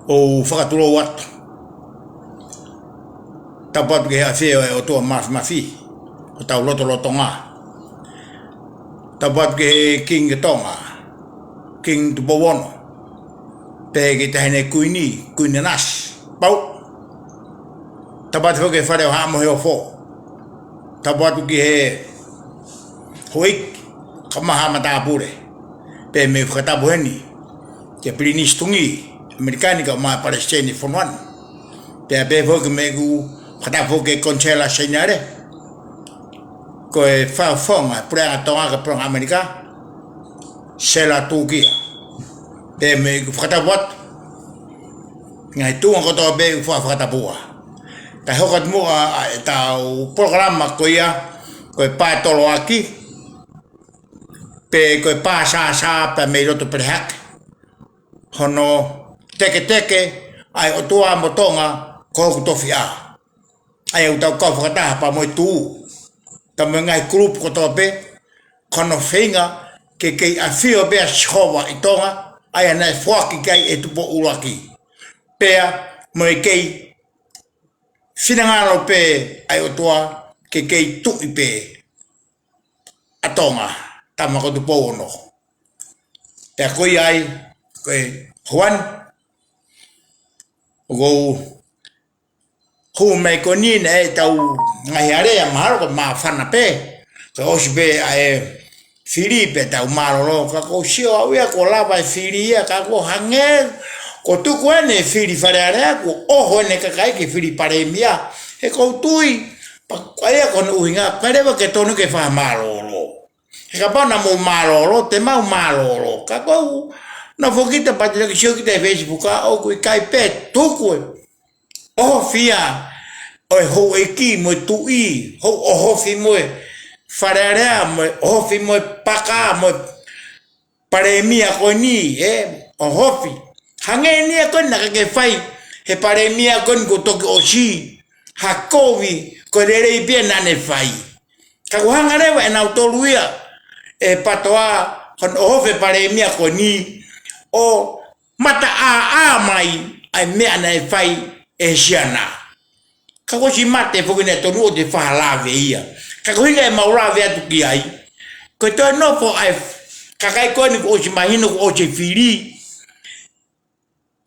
o whakaturo watu. Tapatu ke hawheo e o tua mafi, o tau loto ngā. Tapatu ke King Tonga, King Tupowono, pe ke tahine kuini nasi, pau. Tapatu ke whare o hamo heo fō. Tapatu ke he hoik, kamahama tāpure, pe me whakatapu heni, ke pirinis tungi, Amerikanika o mai Palestini whanuan. Pe a pe whoke me ku whakatapu ke Conchela Seinare, ko e whawhonga, pureanga tonga ka prong Amerika, sela tūkia. Pe me ku whakatapu atu, ngai tūnga kotoa pe ku whakatapua. Ta hokat mua e tau programa ko ia, ko e pātolo aki, pe ko e pāsāsā pe me roto perehake. Hono teke ai o tua motonga ko hoku tofi a. Ai au tau kau whakataha pa moi tū. Ta me ngai grupu kotoa pe, kono whinga ke kei a whio bea shihova i tonga, ai anai whaki kei e tupo uraki. Pea mo e kei whinangaro pe ai o tua ke kei tui pe a tonga tama ko tupo ono. Pea koi ai, koe Juan, o hu me ko nina e tau ngai area maharo ko ma whana pe, ko osi pe ai Filipe tau maroro, ka ko sio awia ko lava e Filia, ka ko hange, ko tuku ene Fili whare area, ko oho ene kakai ke Fili pare mia, he ko tui, pa kwaia kono uhinga, karewa ke tonu ke wha maroro. He ka pana mo maroro, te mau maroro, ka ko na fokita patile ke sio kita e Facebook, o ko kai pe tuku o fia, o ho e ki mo tui, ho o hofi mo fararea mo hofi mo paka mo pare mia ko ni o hofi hange ni ko na ke fai he pare mia ko ko toki o si hakovi ko rere i bien na ne fai ka ko hangare wa na autoruia e patoa kon hofi pare mia ko ni o mata a mai ai me na fai e siana ka ko si mate fo ne to no de fa lave ia ka ko hinga maura ve atu ki ai ko to no fo ai ka kai ko ni o si mahino o se fili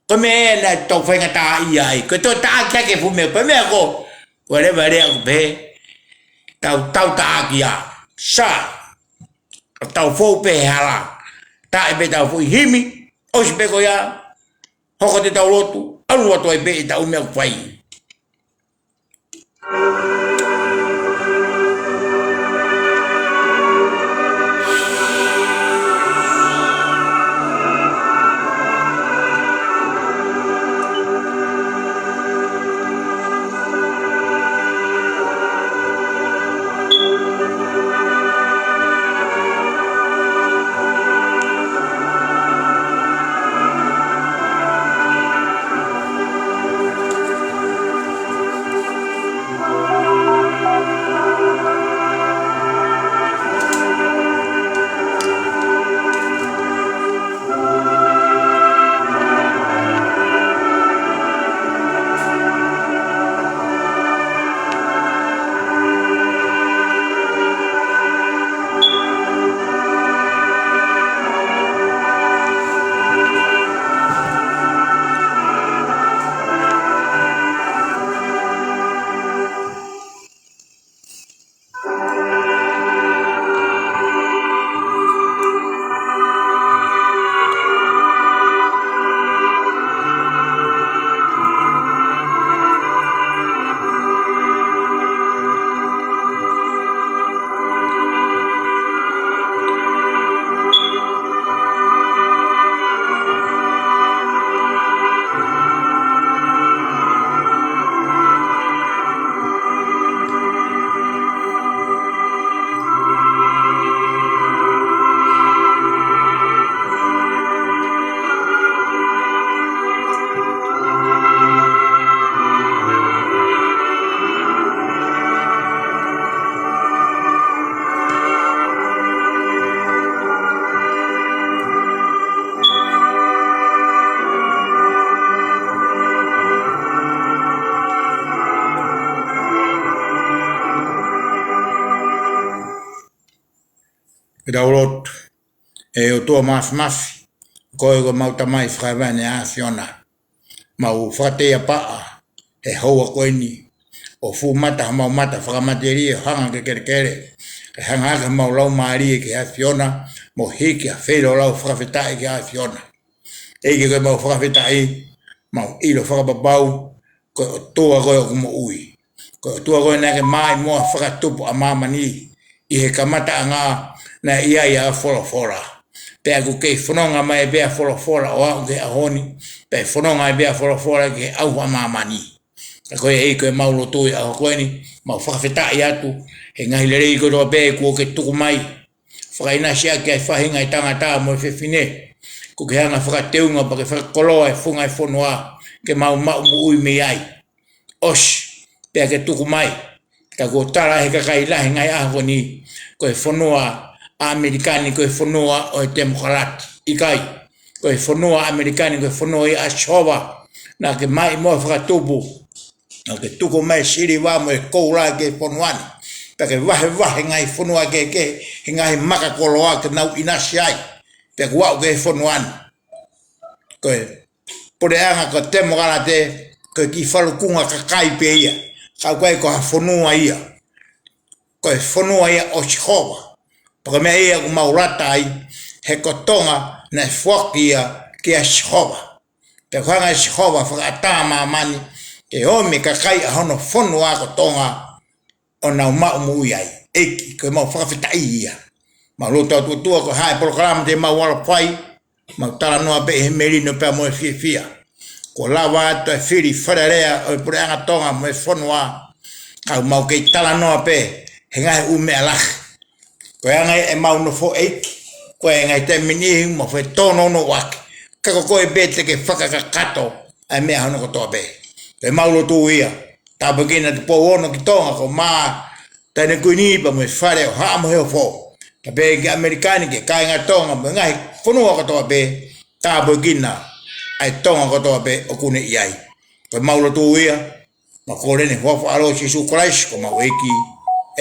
ko me na to fa ngata ai ko to ta ka ke fu me pa me ko wale vale ko be tau ta kia sa tau fo pe hala ta e be tau fo himi o si be ko ya hoko te tau lotu alu atu e be tau me fai. Daulot o tua maf ko e mauta mai whakavane a fiona mau whakatea paa e hoa koe ni o fu mata mau mata whakamateria hanga ke kere ke hanga ke mau lau maari ke a fiona mo hiki a whero lau whakawhetai ke a fiona e ke mau whakawhetai mau ilo whakababau ko o tua koe o kumo ui ko o tua koe nake mai mua whakatupu a mamani i he kamata anga na ia fora pe aku ke fononga mai be fora o au ke ahoni pe fononga be fora ke au mamani ko e ko maulo tu a ko ni ma whakawheta i atu he ngai lerei ko do be ko ke tuku mai whakaina sia ke whahinga i tangata mo whiwhine ko ke hanga whakateunga pa ke whakakoloa e whunga e whonua ke mau ui me ai os pe ke tuku mai ka ko tara he kakai lahi ngai aho ni ko e whonua Americani ko e whanua o e demokrati ikai ko e whanua Americani ko e whanua i Ashova na ke mai mo whakatupu na ke tuko mai siri wa mo e koura ke whanuani pa ke wahe ngai whanua ke he ngai makakoloa ke nau inasi ai pe ke wau ke whanuani ko e pore anga ko demokrate ko ki whalukunga kakai pe ia ka koe ko ha whanua ia ko e whanua ia o Shihova porque me ia com maurata ai he kotonga na fokia que a Shihova pe kwanga Shihova faka mani e ome kakai a hono fono a kotonga ona uma mui ai eki ko mau faka fitai ia ma lota tu ko hai programa de ma wala pai ma tala no be he merino pe mo fia ko lava to firi fararea o pranga tonga mo fono a ka mau ke tala no pe he ngai ume alach ko ngai e mau no fo e ko ngai te mini mo fe tono no wak ka ko e bete ke faka ka kato ai me hano ko to be e mau lo tu ia ta begina de po ono ki tonga ko ma ta ne ku ni pa mo fare ha mo he fo ta be ke americani ke kai nga tonga mo ngai fono ko to be ta begina ai tonga ko to be o kune iai ko mau lo tu ia ma ko le ne fo alo si su Christ ko ma weki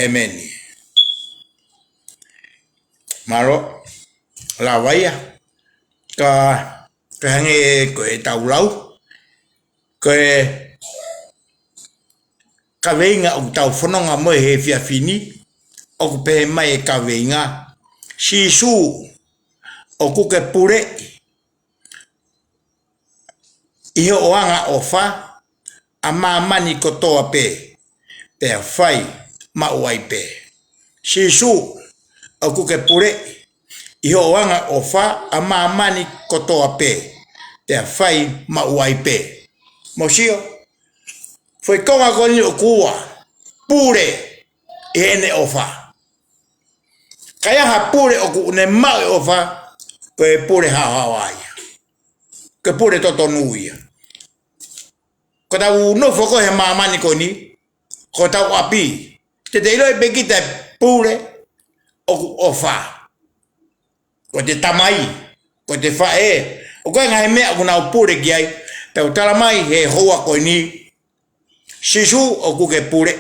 amen Maro la vaya ka hange ko e taulau ko ka venga o tau fononga mo he fia fini o pe mai ka venga si su o ku ke pure i o anga o fa a mani ko to pe pe fai ma wai pe si su o ku ke pure i ho wanga o fa a mani kotoa pe te fai ma uai pe mosio foi konga koni o kua pure e ene o fa kaya ha pure o ku ne ma o fa pe pure ha hawai ke pure toto nuia ko ta u no foko he mani koni ko ta api te ilo e begita pure o fa ko te tamai ko te fa o ko ngai me una pure ki ai pe o tala mai he hoa ko ni sisu o ku ke pure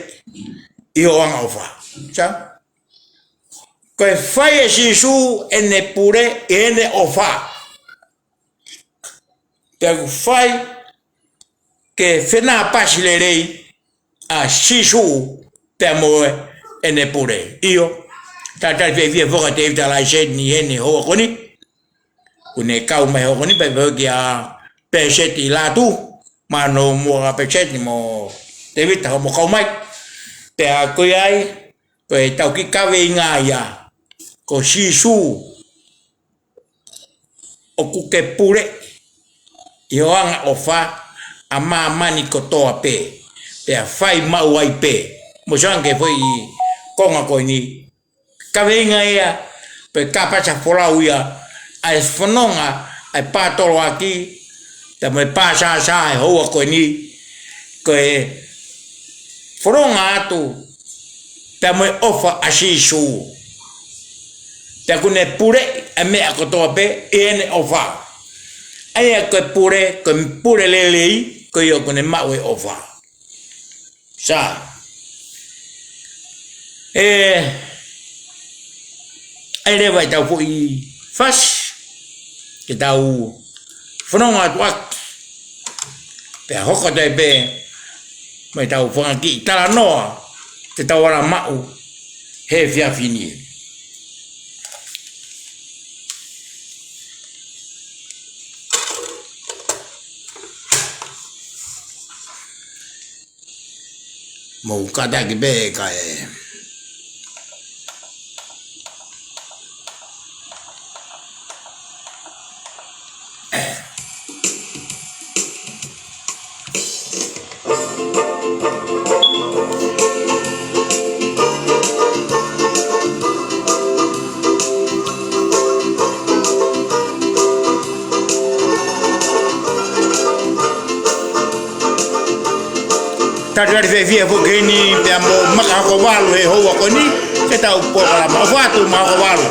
i o anga o fa cha ko e fai sisu ene pure ene o fa te fai ke fena pasilerei a sisu pe mo ene pure io tata fe vie voka te ta la jet ni ene ho koni une kau mai ho koni pe dia pe jet la tu ma no mo pe jet mo te vita mo kau mai te a ko ai ko tau ki ka ve nga ya ko si su o ku ke pure yo anga o fa a mani ko to pe te a fai ma wai pe mo jange foi konga ko ni ka venga ia pe kapa cha fola uia ai fononga ai patolo aki te me pasa sa ho ko ni ko e fononga atu te me ofa ashisu te kune pure e me ko to pe ene ofa ai ko pure lelei ko yo kune mawe ofa sa ai le vai tau po I fas ke tau whanonga atu ak pe hoko tai pe mai tau whangaki tala noa te tau ara mau he whiawhini mau kata ki be ka Tadari fe via po geni pe mo maka ko walu he ho ko ni ke tau po la ma fatu ma ko walu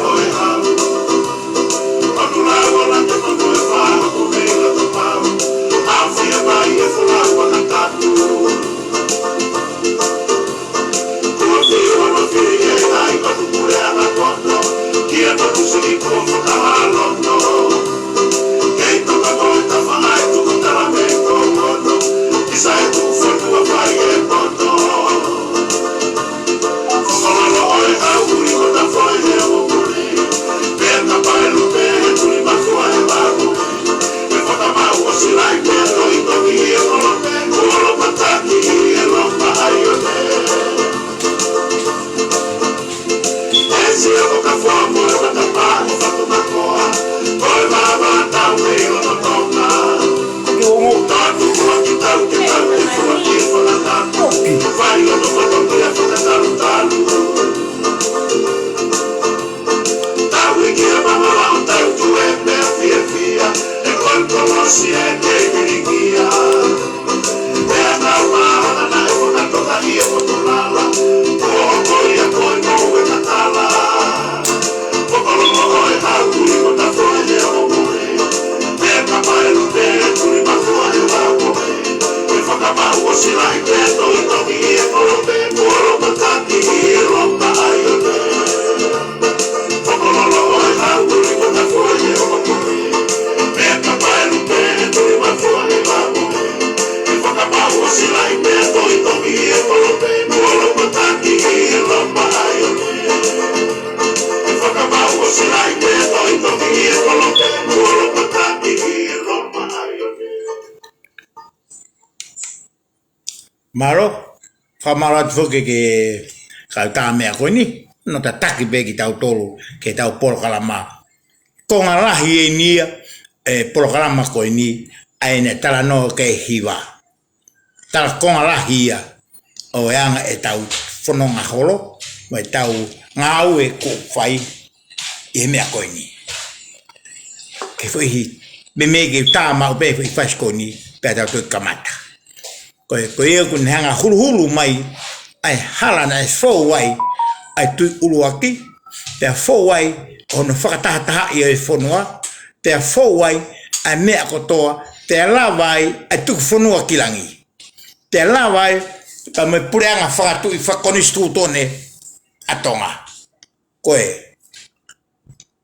Maro, whamarat whuke ke kau tā mea koe ni, no ta taki pe ki tau tolu, ke tau porokalama. Ko ngā rahi e nia, porokalama koe ni, aene tala no ke hiwa. Tala ko ngā rahi ia, o eanga e tau whanonga holo, mai tau ngā au e ko whai, i he mea koe ni. Ke whihi, me ke tā mau pe whi whais koe ni, pe tau tui kamata. Koe ia kun hanga hulu mai ai halana e fowai ai tui uluaki te fowai ono whakatahataha i e whanua te fowai ai mea kotoa te lawai ai tuku whanua kilangi te lawai ka me pureanga whakatu i whakonistu tone atonga koe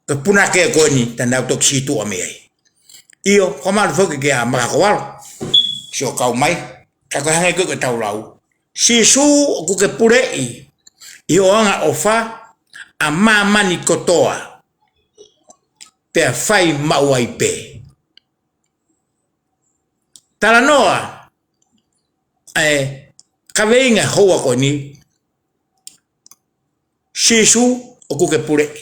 ka punake koe ni tanau tok situ a mea io komaru whoki ke a makakawalo sio kau mai kako hangai ko tau lau si su ku ke purei I oanga ofa a mamani kotoa pe fai mauai pe tala noa kaveinga hoa ko ni si su ku ke purei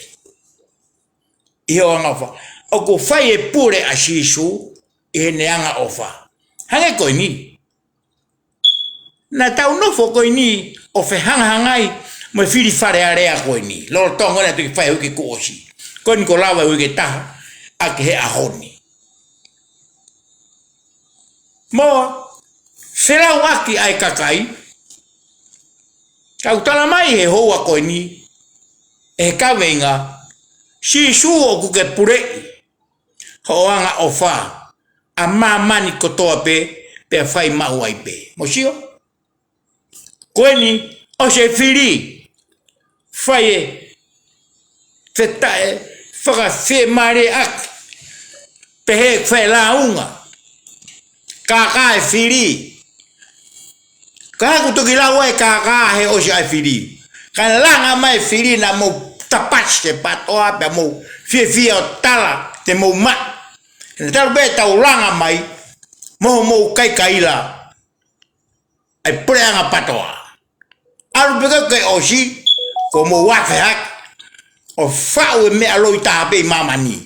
I oanga ofa o ku fai e pure a si su e neanga ofa hangai ko ni na tau no fo ko ni o fe hangai mo fili fare area ko ni lo tonga na tu fai ki kosi kon ko lava u ke ta a ke a honi mo será waki ai kakai kau tala mai he hoa ko ni e ka venga si su o ku ke pure hoanga ofa a mamani ko tope pe fai mau ai pe mo sio Kweni o se fili faye fetae whaka whe mare ak pehe whai la unga kaka e whiri kaku toki la wai kaka he osi ai whiri kan langa mai whiri na mo tapach te patoa pe mo fie o tala te mo ma e talo be tau langa mai mo kai la ai preanga patoa alu bega ke osi ko mo wafe hak o fau me aloi ta be mamani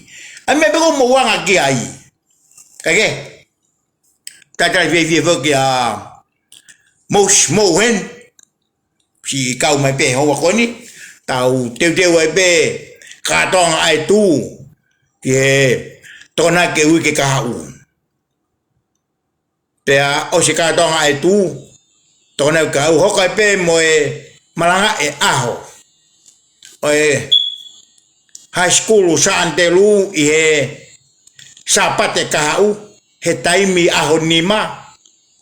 a me bego mo wanga ki ai kage tata vie ke a mo hen si kau mai pe ho ko ni tau te wai be ka tong ai tu ye tona ke wi ke ka u pe a o si ka tong ai tu tona ka u ho ka pe mo e malanga e aho o e high school sa antelu i he sapate ka u he taimi aho nima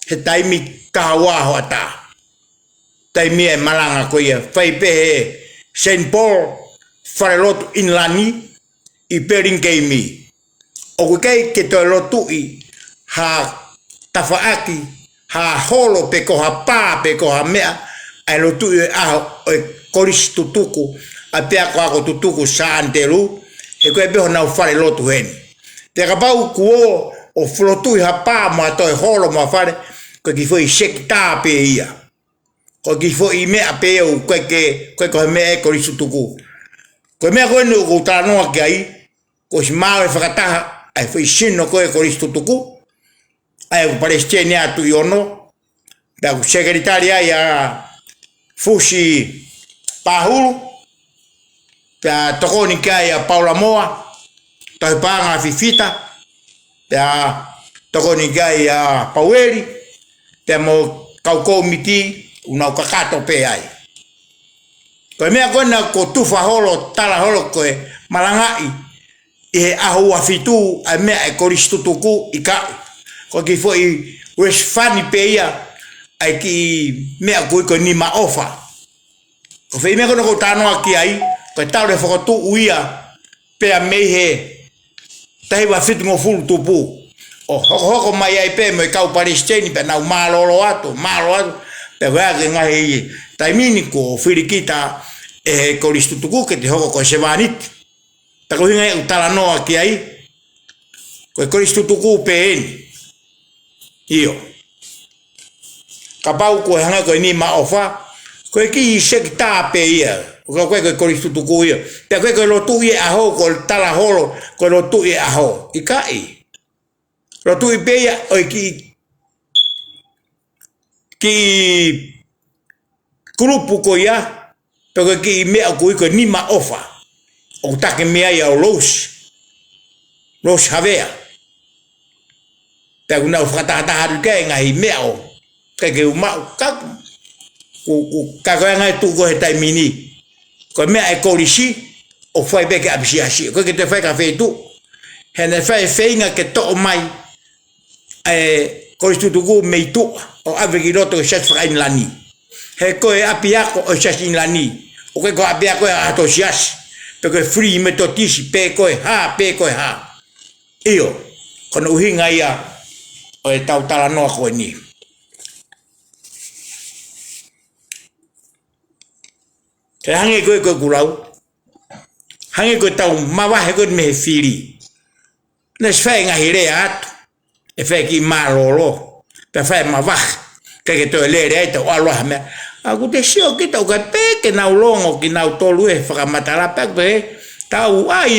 he taimi kawa ho ata taimi e malanga ko ye fai pe Saint Paul farelot in lani i pering keimi o kai ke to lotu i ha tafaaki ha holo pe ko ha pa pe ko ha mea ai lotu e a koris tutuku a pe ko tutuku sa antelu e ko be na farelot hen te ka pau ku o flotu ha pa ma to holo ma fare ko ki foi sekta pe ia ko ki foi me a pe o ko me ko risutuku ko me ko no ko ta no ki ai ko smao e fakata ai foi sino ko risutuku ai palestina tu yono da sekretaria ya fushi pahulu ta tokoni kai ya Paula Moa ta panga fifita ta tokoni kai ya Paueli temo kauko miti una kakato pe ai ko me agona ko tufa holo tala holo ko malangai e ahu afitu a me e koristutuku ika ko ki foi wes fani pe ia ai ki me ko ni ma ofa ko fe me ko tano aki ai ko tau fo tu uia pe a me he tai wa fit mo full tupu o hoko mai ai pe me kau palestini pe na malo ato pe va que ngai taimini ko firikita e ko listutuku ke te hoko ko sevanit ta ko ngai utala no aki ai ko listutuku pe io kapau ko hanga ko ni ma ofa ko ki sekta pe ia ko listutuku ia te ko lo tu ia ho ko tala holo ko lo tu ia ho ikai lo tu ipeia o ki grupo ko ia pero ki me ko ni ma ofa o ta que me ia o los havea te una frata ta ha que ngai me o que uma ka ka ngai tu ko ta mini ko me ai ko rishi o foi be que absia ko que te fai café tu hene fai feinga que to mai ko istutuku me tu o avegiroto que chef in lani he ko e apiako o chef in lani o ko apiako a to chas porque free metotisi pe ko ha io kono uhinga ia o e tau tala no ko ni ke hange ko kulau hange ko tau mawa he ko me fili nes fai nga hire at e fai ki malolo pe fai mawa que to le re to alo me aku te sio ki to ka pe que na longo ki na tolu e fa matala pe tau ai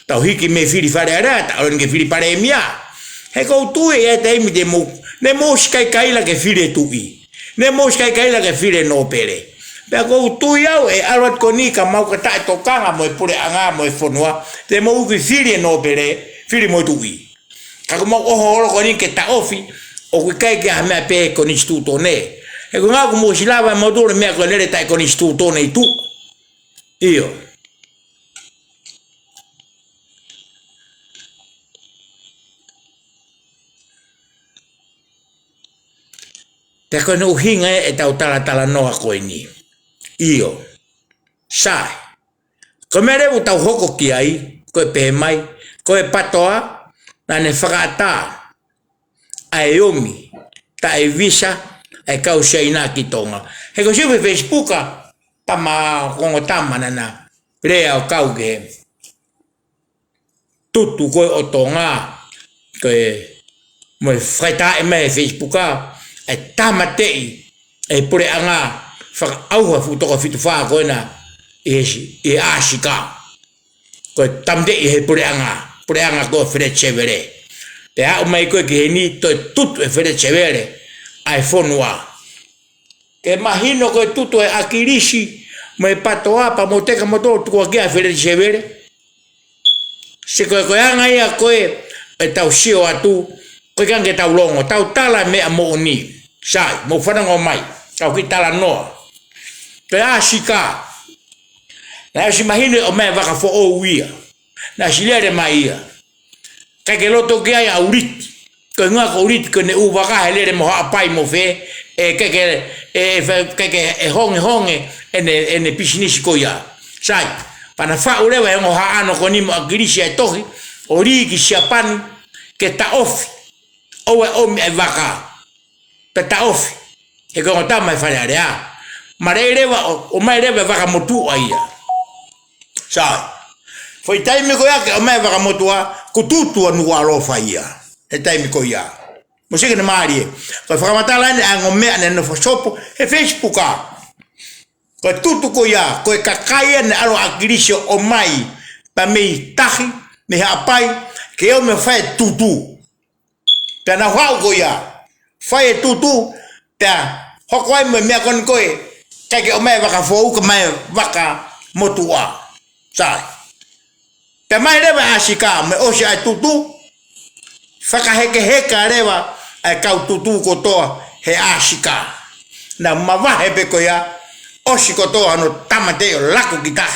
tau hiki me fili fare ara tau nge fili pare mia he ko tu e te mi de mo ne mo skai la que fili tu i ne mo skai la que fili no pere pe ko tu ia e alot konika mau ka ta to kanga mo pure anga mo fonua te mo ki fili no pere fili mo tu i ka mo o holo koni ke ta ofi o kai ke a me pe con istituto ne e con algo mo silava modulo me con le tai con istituto ne tu io te con o hinga e tau tala no a ko ni io sai Ko mere o tau hoko ki ai, ko e pehe mai, ko e patoa, na ne whakaata, a e omi, ta e visa, e kau sia ina ki tonga. He ko siwe Facebooka, tama kongo tama nana, rea o kau ke, tutu koe o tonga, ko e, mo e whaita e mai Facebooka, e tama tei, e pure anga, whaka auha futoka fitu whaa koe na, e asika ko tamde e pure anga ko fere chevere pe a mai ko ke ni to tutu e fere chevere ai fonua ke imagino ko tutu e akirishi mai patoa pa moteka moto ko ke fere chevere se ko anga ia ko e tau sio atu ko kange tau longo tau tala me mo ni sai mo fana ngo mai tau ki tala no pe asika na si imagine o me vaka fo o wia na si lere mai ia ka ke loto ke ai aurit ko nga ko aurit ko ne u vaka lere mo apai mo fe e honge ene pisnisi ko ia sai pana fa ule wa ngo ha ano ko ni mo agirisi e tohi ori ki siapani ke ta off o me vaka ta off e ko ta mai fa ya marere o mai reva vaka motu ai sai foi taimi ko ya ke o mai vaka motua ku tutu anu alo faia e taimi ko ya mo se ke na mari ko fa matala ne ango me ne no fosopo e Facebooka ko tutu ko ya ko kakai ne alo agrisho o mai pa me tahi me apai ke o me fa tutu ta na wa ko ya fa tutu ta hokoi me kon ko ka ke o mai vaka fo ko mai vaka motua sai te mai reva asika me o sia tutu faka heka reva ai kau tutu ko toa he asika na mava he be ko ya o siko toa no tamate o lako kita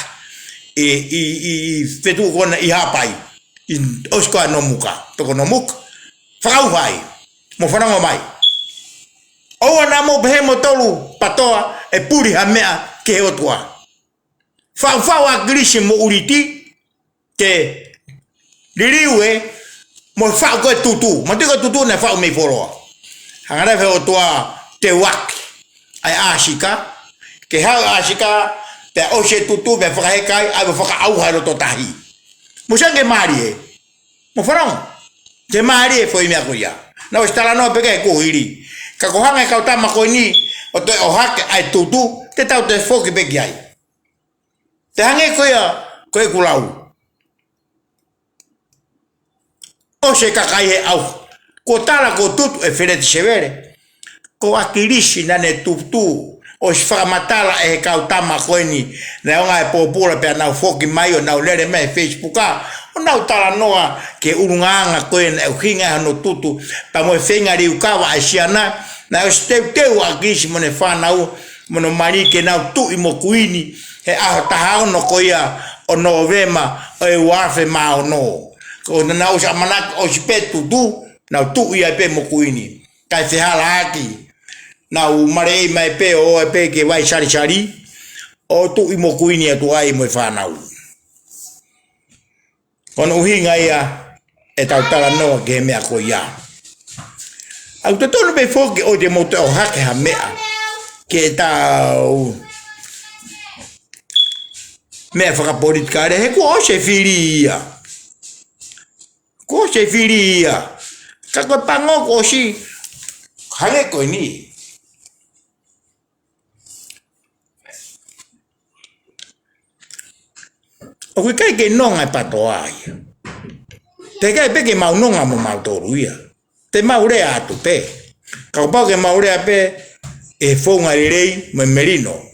i fetu ko na i hapai in osko no muka to ko no muka faka vai mo fana mo mai o na mo be mo tolu patoa e puri ha mea ke o toa fa wa grisi mo uriti ke liriwe mo fa ko tutu mo te ko tutu na fa me folo hangara fe o toa te wak ai asika ke ha asika te o se tutu be fa kai ai be fa au ha to tahi mo sange mari mo farong te mari foi me akoya na o stala no pe ke ko hiri ka ko hanga ka tama ko ni o te o hak ai tutu te tau te foki be ai te hange ko ya ko e kulau o se kakai he au ko tala ko tutu e fere severe ko akirishi na ne tutu o sfara matala e ka tama ko ni na nga e popula pe na foki mai o na lere me Facebooka o na tala noa ke urunganga ko en e hinga no tutu pa mo fenga ri ukawa asiana na o ste wa akirishi mo ne fa na o mo mari ke na tu i mo kuini he a tahao no ko ia o novema o e wafe ma o no ko na o samana o spetu tu na tu ia pe mo kuini kai se hala aki na o mare mai pe o pe ke vai chari o tu i mo kuini tu ai mo fa na o kono hinga ia e tau tala no ke me ko ia au to no be foki o de mo to hake ha mea ke tau me fa politica he ko se filia ka ko pango ko si hale ko ni o kai ke non ai patoai te kai pe ke mau non amo mau toruia te mau re atu pe ka pa ke mau re pe e fonga rei me merino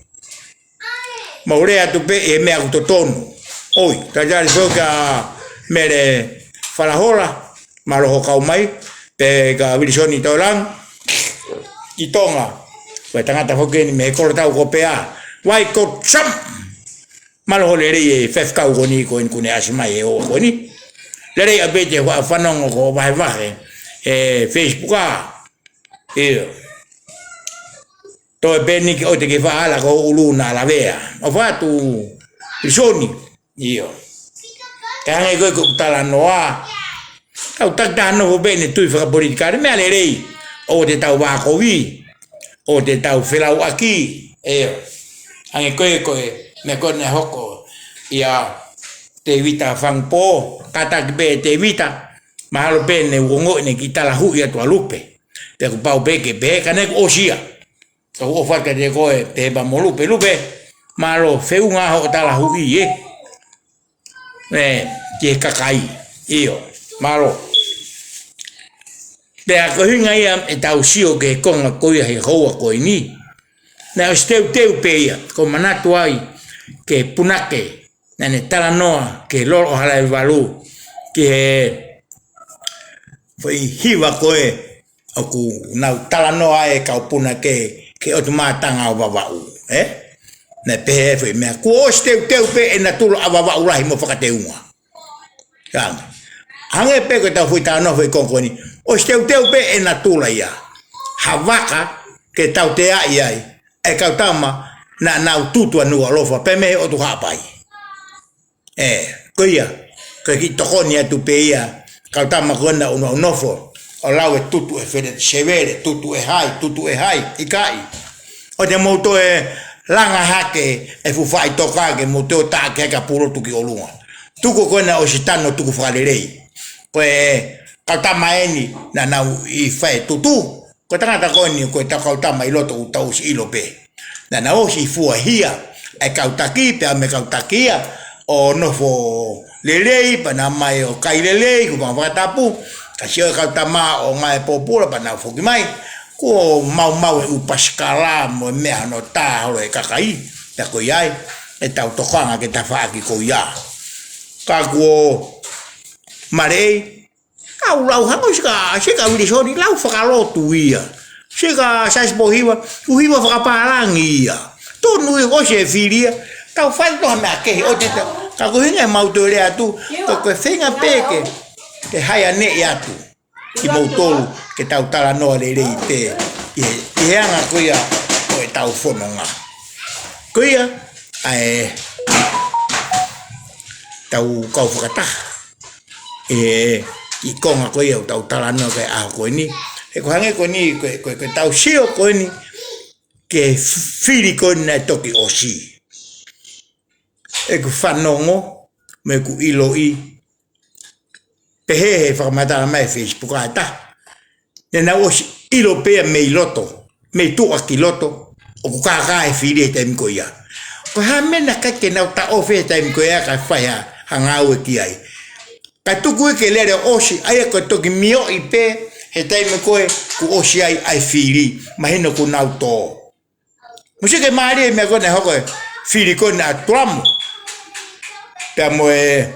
maurea tu pe e me autotono oi ta ya so ka mere falahola malo ho kau mai pe ka vilisoni tolan i tonga pe tanga ta foke ni me ko ta ko pea wai ko cham malo ho le e fef ka ko ni ko en kune asma e o ko ni le re a bete wa fanong ko vai vai e Facebook e to e beni ke o te ke fa ala ko uluna la vea o fa tu risoni Io. Tange koe ko tala noa. Tau tak no bene tui whaka politika me ale rei. O te tau wākowi. O te tau whilau aki. Eo. Ange koe me kone hoko. Ia te vita whangpo. Kata ki be te vita. Mahalo bene uongo ne ki tala hui atua lupe. Te ku pau beke be kane ko osia. Tau o whaka te koe te heba mo lupe lupe. Mahalo whiunga ho tala hui e. Ke kakai. Io. Mahalo. Pea ko hinga ia e tau sio ke konga koia he hoa koe ni. Na o teu pe ia. Ko manatu ai ke punake. Nane tala noa ke loro hala e walu. Ke foi hiwa koe. Aku nau tala noa e kau punake ke o tu mātanga o wawau. Na pehe foi mea. Ko o teu pe e na tulu a wawau rahi mo whakateunga. Kanga. Hange pe ko tau fui tau no foi konkoni. O teu pe e na tula ia. Hawaka ke tau te ai ai. E kau tama na nau tutua nua lofa. Pe mehe o tu hapai. Ko ia. Ko ki tokoni atu pe ia. Kau tama kona uno nofo. O lau e tutu e fede severe. Tutu e hai. Ikai. O te mouto e langa hake e fufai tokake. Mouto take heka puro tuki olunga. Tuko kona o sitano tuku whakarerei. Koe kautama eni na nau I whae tutu. Koe tangata koni koe ta kautama I loto utau si ilo pe. Na nau si fua hia. E kautaki pe ame kautakia. O nofo lelei pa na mai o kai lelei. Kuma whakatapu. Kasi o kautama o ngai popura pa na foki mai. Ko mau e upaskala mo mea no ta holo e kakai. Pea ko iai. E tau tokanga ke ta whaaki ko ia. Kakuo marei au lau hango sika wili soni lau whakalotu ia sika saispo hiwa whakaparangi ia tonu I ose whiria tau whai toha mea kehi o te kako hinga e mauto rea tu koe whenga peke ke haia ne I atu ki mautolu ke tau tala noa le rei te I heanga koia koe tau whanonga koia tau kau whakataha I konga koe au tau talano koe aho koe ni e ko hange koe ni koe tau sio koe ni ke whiri koe na toki osi e ku whanongo me ku ilo I pehe he whakamatara mai Facebook a ta e na osi ilo pea me I loto me tua ki loto o ku kaka e whiri e taimi koe ia ko ha mena kake nau ta ofe e taimi koe ia ka whai hangau e ki ai ka tuku ke lere osi ai ko toki mio I pe he taime koe ku osi ai whiri mahino ku nau to musike maari me kone hoko whiri kone a tuamu pea moe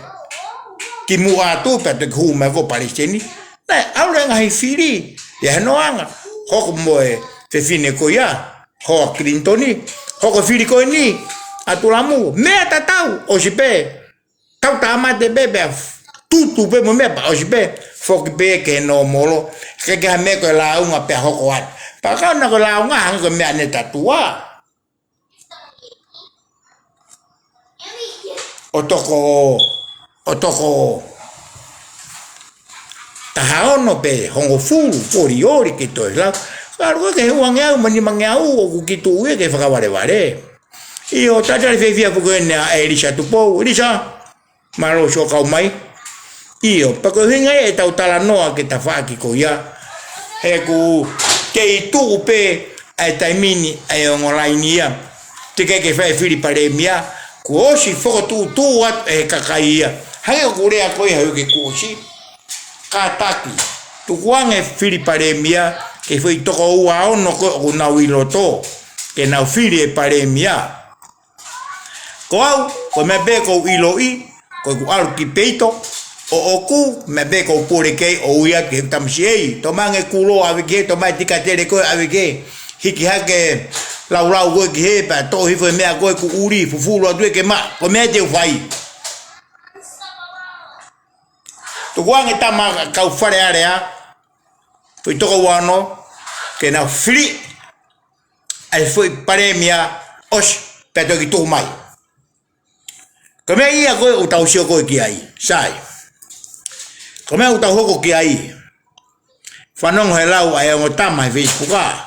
ki mua atu pea te hu me ko palestini na aure ngahi whiri e hanoanga hoko moe te fine ko ia hoa Clintoni hoko whiri koe ni a tulamu mea tatau osi pe tau tamate bebe tutu pe mo me pa osi pe foki pe ke no molo ke me ko la unga pe hoko at pa ka na ko la unga hang ko me ane tatua o toko tahaono pe hongo fulu pori ori ki to la claro que huanga mani mangau o ki tu e ke fa vale I o tata le fefia ko ne a Elisha tupo Elisha malo so kau mai io pa ko hinga e tau tala noa ke ta whaaki ko ia he ku te tu pe ai taimini ai online ia te ke fai whiri pare mia ku osi foko tu at e kakai ia hange ko rea ko ia ke ku osi kataki tu kuange whiri pare mia ke foi toko ua ono ko na wiloto ke na whiri e pare mia ko au ko me be ko iloi ko ku al ki peito o oku me be ko pure ke o ia ke tamsiei to mange kulo ave ke to mai tikatele ko ave ke hiki hake lau go ki he pa to hi foi me ko ku uri fufulu atu ke ma ko me te fai to wange tama ka fare area foi to wano ke na free ai foi paremia os peto ki tu mai Ko me ia ko o tau sio ko ki ai. Sai. Ko me o tau hoko ki ai. Whanongo he lau ai o tama he Facebook a.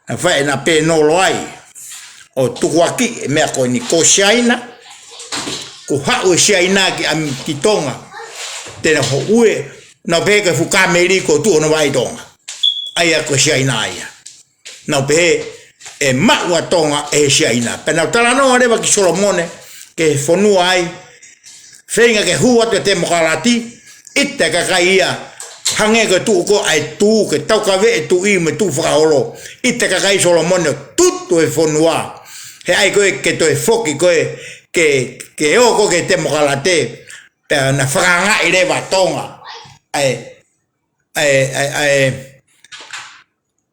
Na whae na pe no loai. O tukuaki e mea ko ni ko siaina. Ko hau e siaina ki tonga. Tena ho ue. Na peke fuka meri ko tu ono vai tonga. Aia ko siaina aia. Na pe e maua tonga e siaina. Pena tala no reba ki Solomone. Ke fonua ai. Whenga ke hua te mokalati. Ite kakai ia. Hange ke tu ko ai tu ke tau ka ve tu I me tu whakaholo. Ite kakai Solomone tutu e fonua. He ai koe ke to e foki koe ke o ko ke te mokalate. Pe na whakanga I rewa tonga.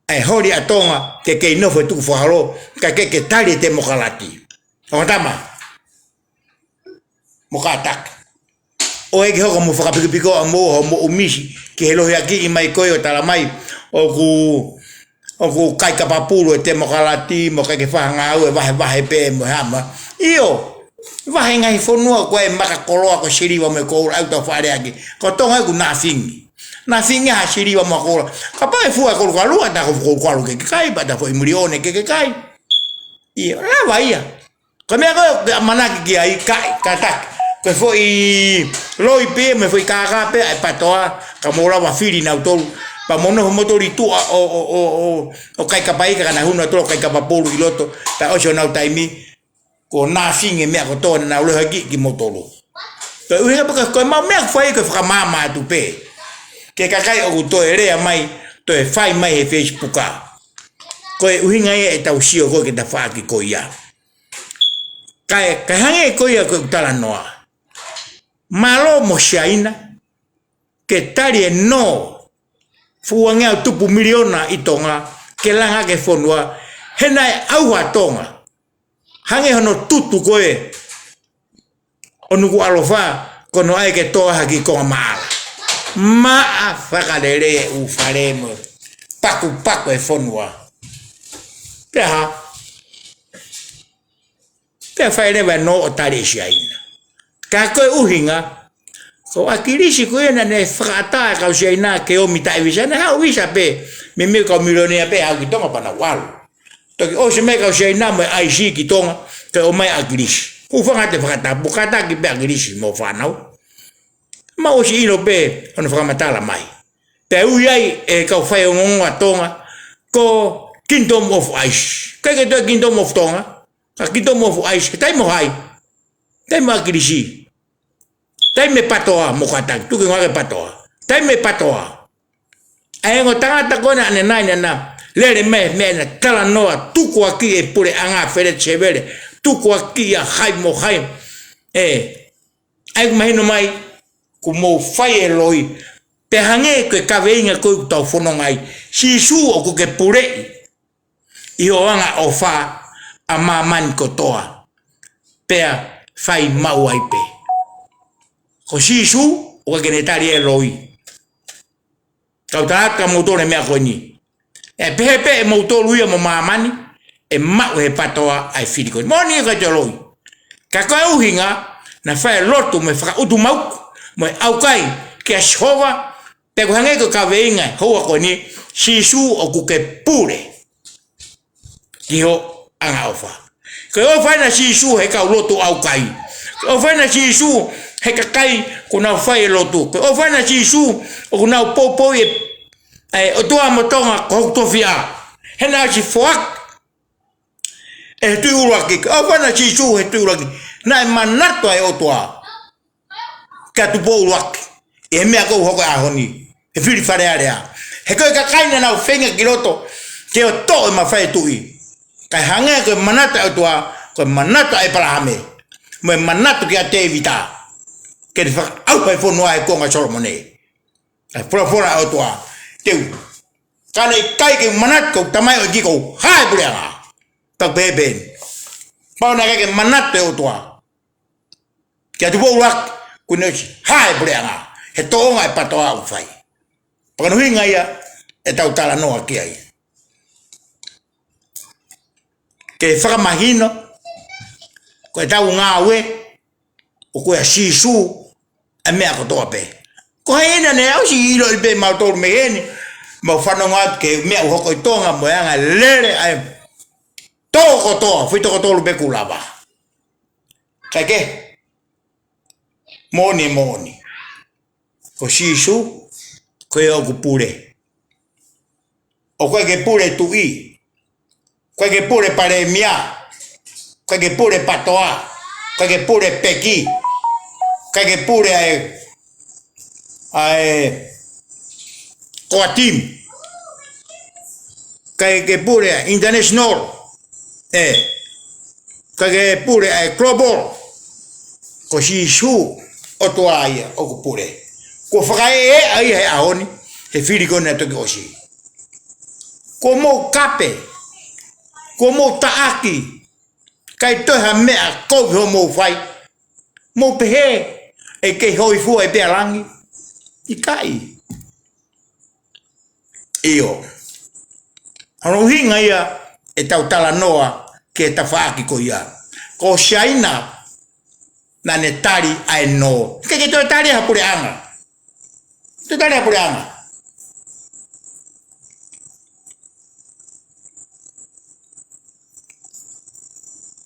Ai hori atonga ke inofo tu whakaholo. Ka ke tari te mokalati. O tama. Mokatak. O eke hoko mo whakapikipiko a mo umisi ki he lohi aki I mai koe o tala mai o ku kai kapapulu e te mokalati mo kai ke whahanga au e wahe pe mo hama. Iyo, wahe ngai whonua koe makakoloa ko siriwa me koura au tau whaare aki. Ko tonga e ku nafingi. Nafingi ha siriwa mo koura. Ka pae fua koru kalua ta ko kalu ke kai ba ta fo imurione ke kai. Iyo, rawa ia. Ka mea koe manaki ki ai kai katak. Ko foi loi pe me foi kaga pe ai patoa ka mola wa fili na tolu pa mono motori tu o kai kapai ka na huno to kai kapapolu iloto ta o na taimi ko na finge me ko to na lo hagi ki motolo to u he pa ko ma me foi ko fra mama tu pe ke ka kai o to ere mai to e fai mai e Facebook ko u hinga e ta usio ko ke ta fa ki ko ia kai ka hange ko ia ko tala noa malo mo shaina ke tari no fuanga tupu miliona itonga ke langa ke fonua hena au atonga hange hono tutu koe onuku alofa kono ai ke toa haki ko mala ma fakalere u faremo paku e fonua te faire va no tari shaina ka koe uhinga ko akirisi koe na ne frata ka usiaina ke o mita evisana ha wisa pe me ka milionia pe ha kitonga pana walu toki o se me ka usiaina me IC kitonga ke o mai akirisi u fanga te frata bukata ki pe akirisi mo fanau ma o si ino pe ono frama tala mai te u yai e ka fai o ngonga tonga ko Kingdom of Ice ke to Kingdom of Tonga ka Kingdom of Ice tai mo hai tai ma akirisi tai me patoa mo kata tu ke ngare patoa tai me patoa ai ngo tanga kona ne nai na lere me na tala noa tu ko aki e pure anga fere chevere tu ko aki ya hai mo hai ai mai no mai ku mo fai eloi pe hange ke kaveinga ko to fono ngai si su o ku ke pure I o anga ofa a maman ko toa pe fai mau ai pe ko sisu o ke netari e loi kautara ka motore me ko ni e pepe motoru ia mo mamani e mau he patoa ai filiko moni ka joloi ka ko uhinga na fai lotu me fra utu mau mo au kai ke shova pe ko hange ko ka veinga ho ko ni sisu o ku ke pure kiho anga ofa ko ofa na sisu he ka lotu au kai o fana sisu he ka kai kuna fai lotu o fana sisu o kuna popo e o tua motonga ko to fia he na si fuak e tu uraki o fana sisu he tu uraki na manato ai o tua ka tu po uraki e me ko hoko a honi e fili fare area he ko ka kai na fenga kiloto ke o to ma fai tu I ka hanga ko manata o tua ko manata ai para hame me manato que te evita que fa au pa fo no ai con a Solomone ai fora o tua teu kane kai ke manato tamai o giko hai burea ta bebe pa na ke manato o tua que tu vo lak kunochi hai burea he to ngai pa to au fai pa no hinga ia e tau tala no aki ai ke fa mahino ko tau nga we o ko si su a me ko to pe ko ina ne au si lo be ma to me ni ma fa no ngat ke me ho ko tonga mo nga lere ai to ko to fui to ko to be kulaba ka ke moni ko si su ko yo ko pure o ko ke pure tu i ko ke pure pare mia ko ke pure patoa ko ke pure peki ko ke pure ai Coatim, que pure international, que pure global, così su otoaia o pure. Ko fai ai aoni e fili con netto così. Como cape, como taaki, kai to ha me a ko mo fai. Mo pehe e ke hoi fu e pe langi. I kai. Io ano hinga ia e tau tala noa ke ta faaki ko ia ko shaina na netari ai no ke to tari ha pure anga to tari ha pure anga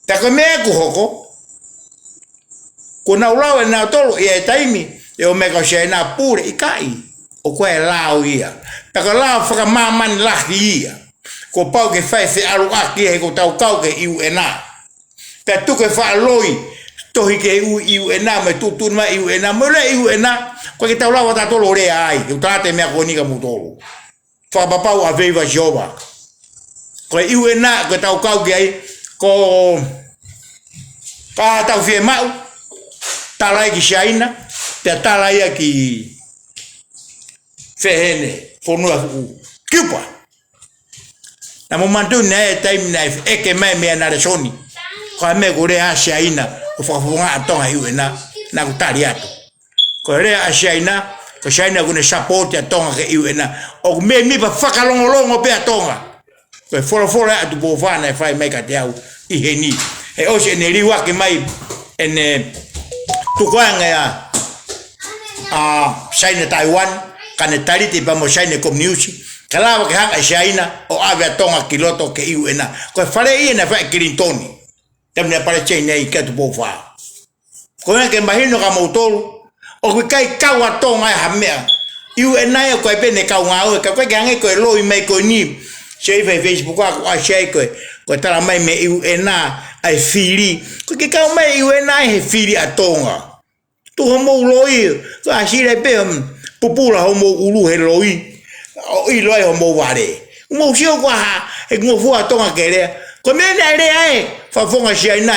ta ko me ku hoko ko na ulawe na tolo ia taimi e o me ko shaina pure ikai o ko e lao ia ta ko lao fa maman la ia ko pau ke fai se alu aki he ko tau kau ke iu ena pe tu ke fa loi to hi ke iu ena me tu ma iu ena mo le iu ena ko ke tau lao ta to lo re ai u ta te me ko ni ka mu tolo fa papa wa veva jova ko iu ena ko tau kau ke ai ko ka tau fie mau talai ki shaina te talai ki fehene fonua fu kipa na mo mantu ne time na e ke me na resoni ko me gore a shaina o fa fonga atonga iu na ku tariato ko re a shaina ko shaina ku ne support atonga ke iu o me mi pa fakalongolongo pe atonga ko fora a tu bo fa na fa me ka te au I heni e o se ne riwa ke mai ene tu kwanga ya shaina Taiwan kane tari te pamo shaina community kala ke hanga shaina o ave tonga kiloto ke iu ko fare I na fa kirintoni tamne pare chaina I ka tu bo fa ko ke mahino ka motolo o ko kai kawa tonga ha mea iu e ko pe ne ka nga o ka ko gange ko lo I mai ko ni sei Facebook a share ko tala mai me iu ai fili ko ke ka mai iu he fili atonga tu homo loi ko asire pe popula homo ulu he loi o I loi homo vare mo sio kwa e ngo fu atonga kere ko me na re ai fa fonga shaina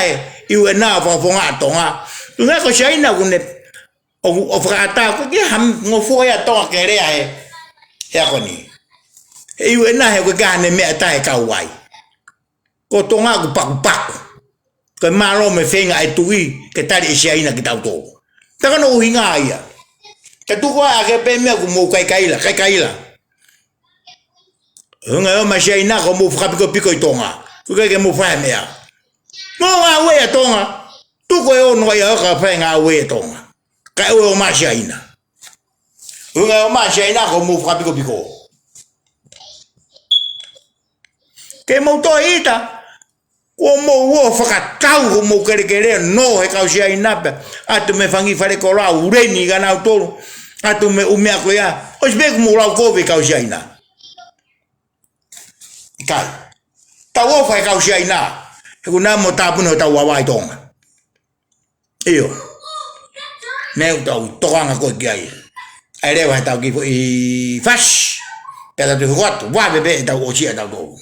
iu fa fonga atonga tu na ko shaina kune o frata ko ke ham ngo fu ya atonga kere ai ya koni iu he ko gane me atai ka wai ko tonga ku pak ko malo me fenga ai tui ke tari shaina ki tau to ta no hinga ia te tu ko a ke pe me ku mo kai kaila unga o ma shaina ko mo fra piko tonga ku ke mo fa me ya mo a we tonga tu ko o no ya ka fa nga we tonga ka o ma shaina unga o ma shaina ko mo fra piko ke mo to ita o mo wo fa ka mo kere no he ka shaina pe atu me fangi fare ko la ureni ga na to atu me o me ko ya o sbe mo la ko ve ka shaina kai ta wo fa ka shaina ko na mo ta pu no ta wa wa tonga io me to anga ko gai ai le wa ta ki I fash per de roto wa bebe ta o ci da do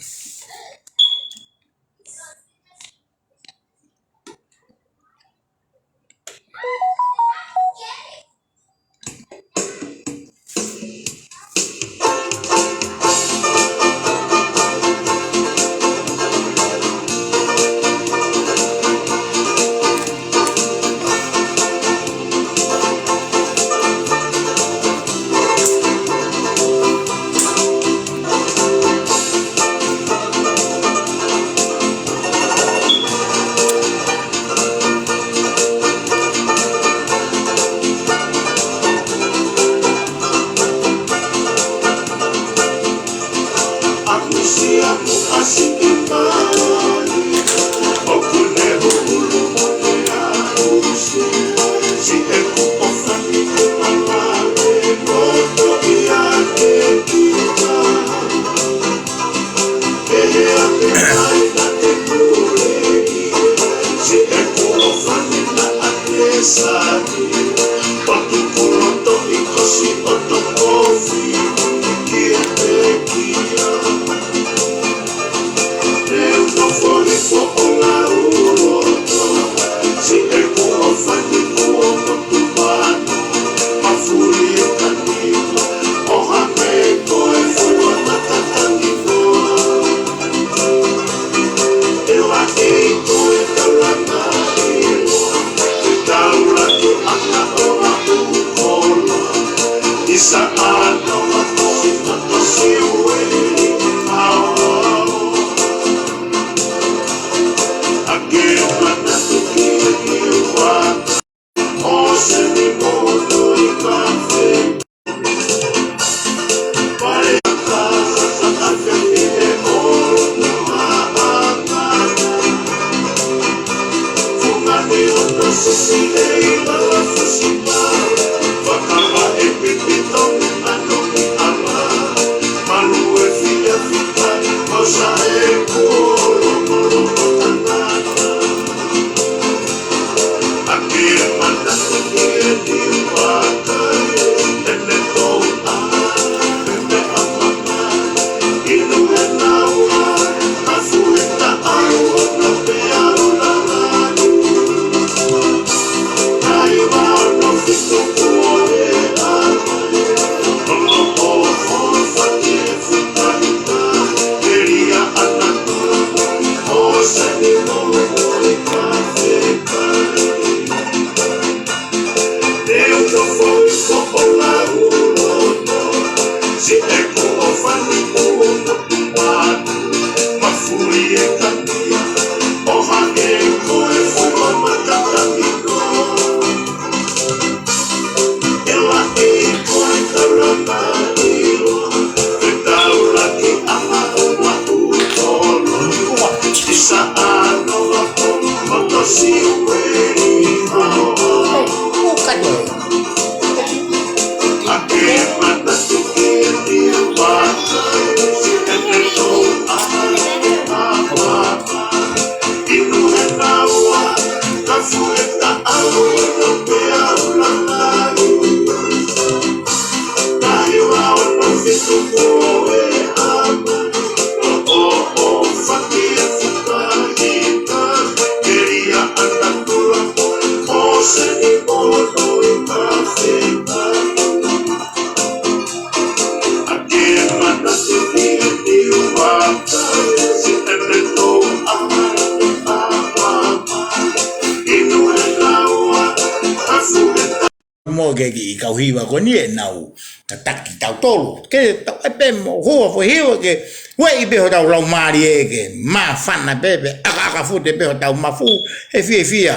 Ke kau hiwa ko ni nau taki tau tolu ke tau epe mo ho fo hiwa ke we ibe ho tau lau mari ke ma fana bebe aka fute be ho tau mafu e fia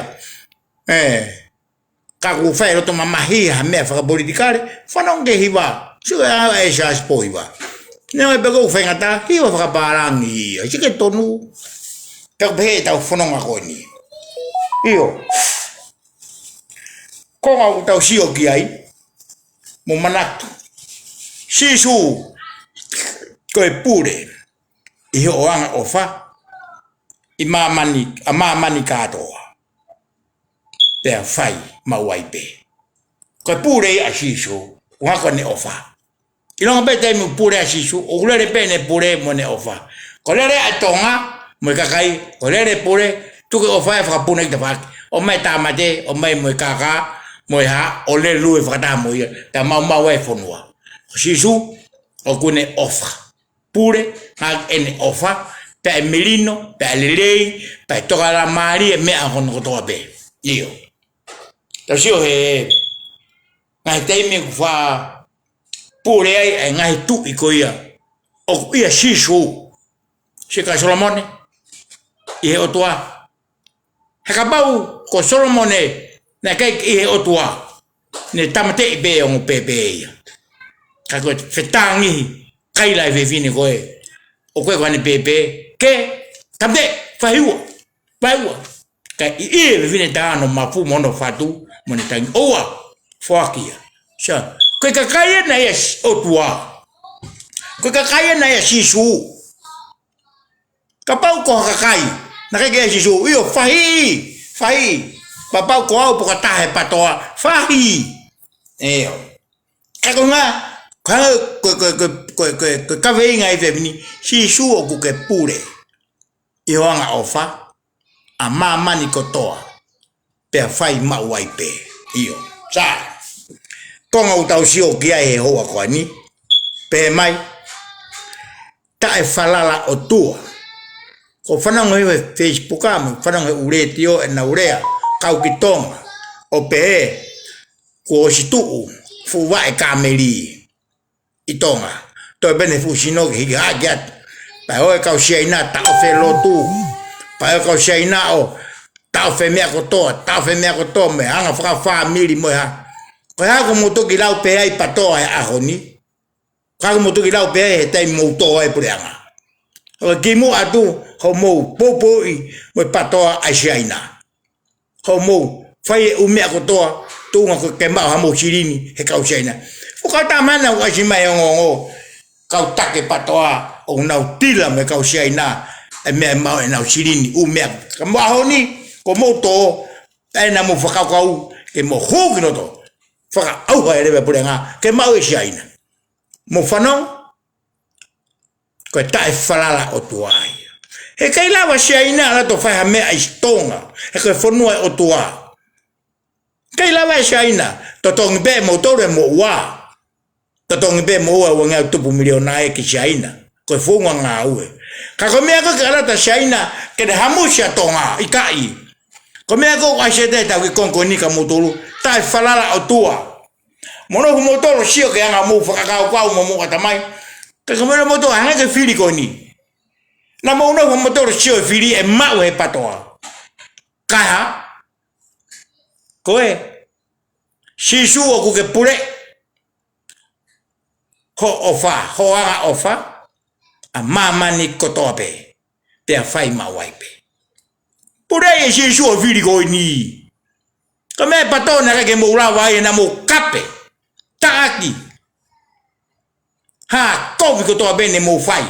ka ku fai roto mama hi ha me fa politikare fa non ke hiwa su e ja spoiva ne be go fa ngata hiwa fa barangi chi ke tonu ka be tau fono nga ko ni io ko au tau sio ki ai mo manatu sisu ko e pure i ho anga ofa i mamani katoa te fai ma waipe ko e pure a sisu wa ko ne ofa i longa pe te mu pure a sisu o le pene pure mo ne ofa ko le a tonga mo kakai ko le pure tu ko ofa fa pune te fa o mai tamate o mai mo kaka mo ha o le lu fa ta mo ta ma we fonua sisu o kune ofa pure ha en ofa pe melino pe lei pe toka la mari e me a con to be io ta sio he na te me fa pure ai ngai tu i ko ia o ia sisu se ka solomone e o toa he ka bau ko solomone na kai e o toa ne tamate be o pepe ka ko fetangi kai lai ve fini ko e o ko ne pepe ke tamde fahiwa ka I vine dano mafu mono fatu mone tang oa fuakia sha ko ka kaya na yes otua ko ka kaya na yes sisu kapau ko ka kai na ka sisu io fahi papau ko au poka tahe patoa fahi ka ko nga ko ka veinga I veni sisu o ku ke pure io anga ofa a mama ni kotoa pe fai ma waipe io sa konga utau sio kia e hoa kwa ni pe mai ta e falala o tua ko fana ngoi Facebook am fana ngoi ure tio na urea kau kitonga o pe ko situ fu wa e kameri itonga to benefu sino ki ha gat pa o ka sheina ta o felo tu pa o ka sheina o ta fe me ko me anga fra family mo ha ko ha ko moto ki lau pe ai pato a honi ka ko moto ki lau pe ai tai moto ai pureanga o ki mo atu ho mo popo I mo pato a sheina ho mo fai o me ko tu ngo ke ma ha mo chirini he ka sheina o ka ta mana wa shi mai ngo ka ta ke pato a o na utila me ka sheina e me ma na chirini o me ka mo honi ko moto ai na mo faka kau ke mo hu no to faka au ha ele por nga ke mau e shaina mo fano ko ta e falala o tuai e kai la wa shaina la to fa me a stonga e ko fonu o tua kai la wa shaina to tong be mo to re mo wa to tong be mo wa nga tu pu miliona e ki shaina ko fu nga u ka ko me ko ka la ta shaina ke de hamu sha tonga ikai come ko ashete ta ki konkoni ka motoro ta falala o tua mono ko motoro sio ke anga mo fa ka kwa mo ka tamai ka ko mo moto anga ke fili koni na mo no ko motoro sio fili e ma we patoa ka ko e shisu o ku ke pure ho anga ofa a mama ni kotope te fai ma waipe pure e si suo fili ko ni come patona che mo lava e na mo cape taki ha come ko to bene mo fai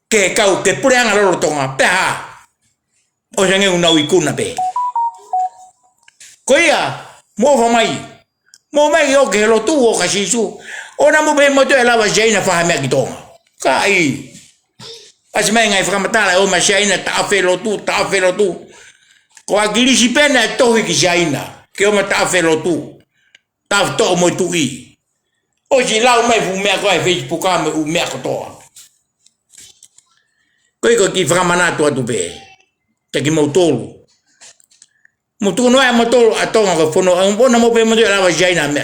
che cau che pure anga loro tonga pe ha o jange una wikuna be koia mo mai o che lo tu o ka si su ona mo be mo to lava jaina fa me ki tonga kai as mai ngai fra matala o ma shaina ta felo tu ko agili si pena to ki shaina ke o ma ta felo tu ta to mo tu I o ji lau mai fu me ko Facebook am u me ko to ko ki fra mana to tu be te ki mo tolu no é motor a tonga ko fono an bona mo be mo la va shaina me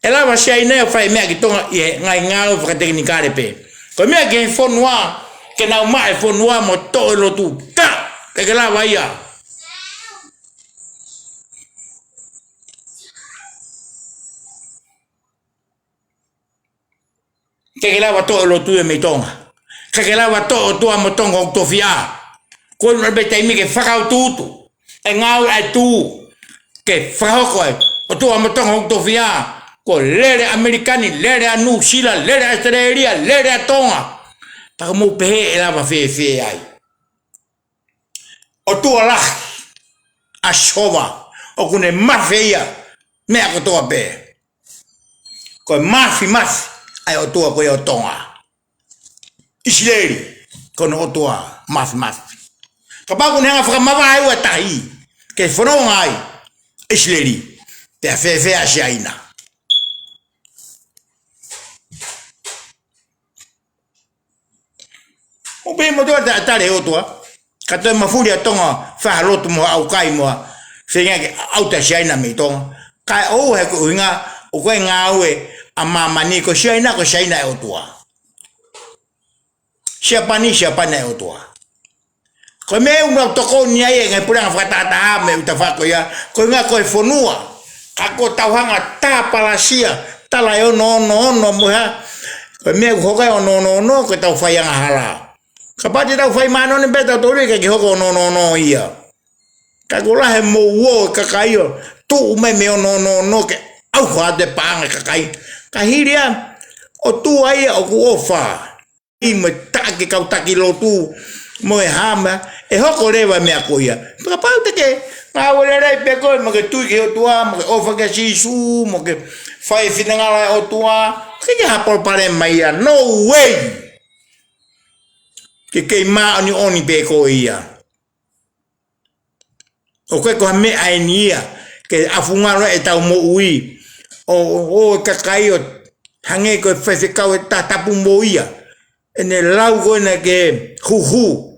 ela va shaina fa me ki tonga ngai ngalo fra teknikare pe ko me ke fono que na mai fo no amo todo lo tu ta que la vaya que la va todo lo tu de mi tonga que la va todo tu amo tonga autofia con el bete mi que fa tu en agua tu que fa ko tu amo tonga autofia con lere americani lere a New Zealand lere a Australia lere a tonga ta mo pe ela va fe ai o tu ala a shova o kune mafia me a to be ko mafi ai o tu ko yo tonga isleri kono o tu mafi ka ba kune nga fra ma vai wa tai ke fono ngai isleri te fe a shaina o be mo do ta le o to ka to ma furia tonga fa lo to mo au kai mo se nga au ta shaina me tonga ka o he ko nga o ko nga we a mama ni ko shaina o to Siapa o to ko me un to ko ni ai nga pura fa ta me ta fa ko ya ko nga ko fonua ka ko ta hanga ta palasia ta la yo no mo ha ko me ko ka no ko ta fa yang hala Kapati tau fai mano ni beta tori ka ki hoko no ia. Ka kola he mo wo kakai o tu me me no ke au ha de panga kakai. Ka hiria o tu ai o ku ofa. I me taki kau taki lo tu mo e hama e hoko rewa me akoia. Ka pau te ke ma wole rei pe ko mo ke tu ke o tua mo ke ofa ke sisu mo ke fai finangala o tua. Ke ha por pare mai no way. Ke ma oni pe ko ia. O ko me ai nia ke afungalo e tau mo ui. O kakai o hange ko fe kau tapu mo ia. Ene lau ko na ke hu.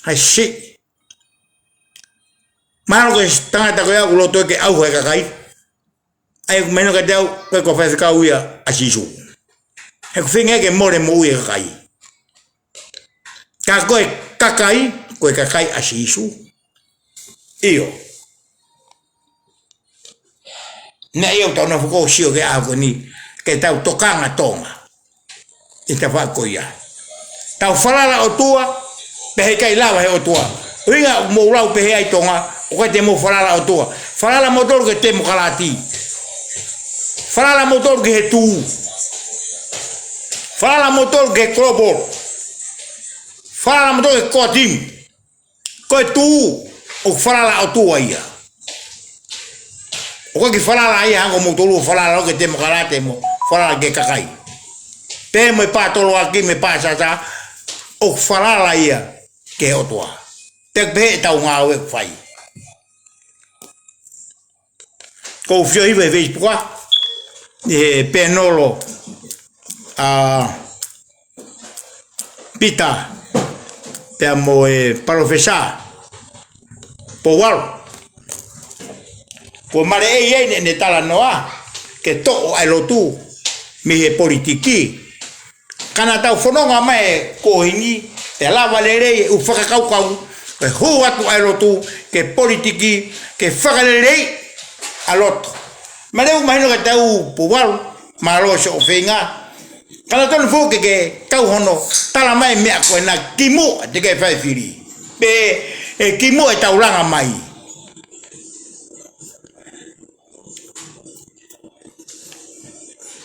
Ai shit. Mano ke tanga ko ya lo to ke au kakai. Ai meno ka tau ko fe kau ia asisu. E ko finge ke more mo ia kakai. Ka koe kakai asisu. Io. Na eu tau na fuko sio ke ako ni. Ke tau tokanga tonga. I ta whako ia. Tau whalala o tua. Pehe kai lawa he o tua. Ringa mo lau pehe ai tonga. O kai te mo whalala o tua. Whalala mo tolu ke te mo kalati. Whalala mo tolu ke he tū. Whalala mo tolu ke klobor. Whalala mo tolu ke kotim. Koe tū. O whalala o tua ia. O kai whalala ia hango mo tolu whalala o ke te mo kalate mo. Whalala ke kakai. Te mo pa tolu aki me pa sasa. O whalala ia ke o tua. Te pehe tau ngā ue whai. Ko fio hiwe Facebook. E penolo. Pita. Te mo e profesa. Po walo. Ko mare ei ne tala noa. Ke to ai lotu. Mi he politiki. Kana tau whanonga mai ko hingi. Te lawa lerei u whakakaukau. Ke hu atu ai lotu. Ke politiki. Ke whakalerei a loto. Ma leu mahino ka tau po walo. Ma lo se o whenga. Kana tonu fuke ke tau hono. Tala mai mea koe na kimu. Te ke whai whiri. Pe e kimu e tau langa mai.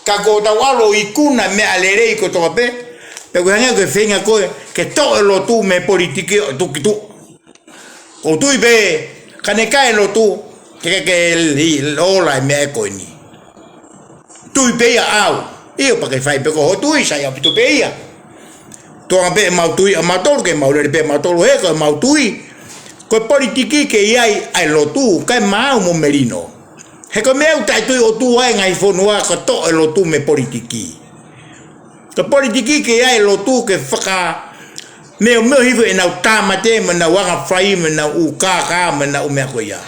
Ka ko tau alo i kuna me alerei ko toka pe. Pe ko hanga ke whenga koe. Ke to e lotu me politiki o tukitu. O tui pe. Kane kai lotu. Ke ola me e koe ni. Tui pe ia au. Io pa ke whai pe ko ho tui sa ia pitu pe ia. Toa pe mau tui a matolu ke mau lere pe matolu he ko mau tui. Ko politiki ke iai ai lotu. Kai mau mo merino. He ko meu tai tui o tu ai ngai fonua ko to e lotu me politiki. Ko politiki ke ai lotu ke whaka meu hivu e nau tamate me nau wanga whai me nau u kaka me nau mea ko ia.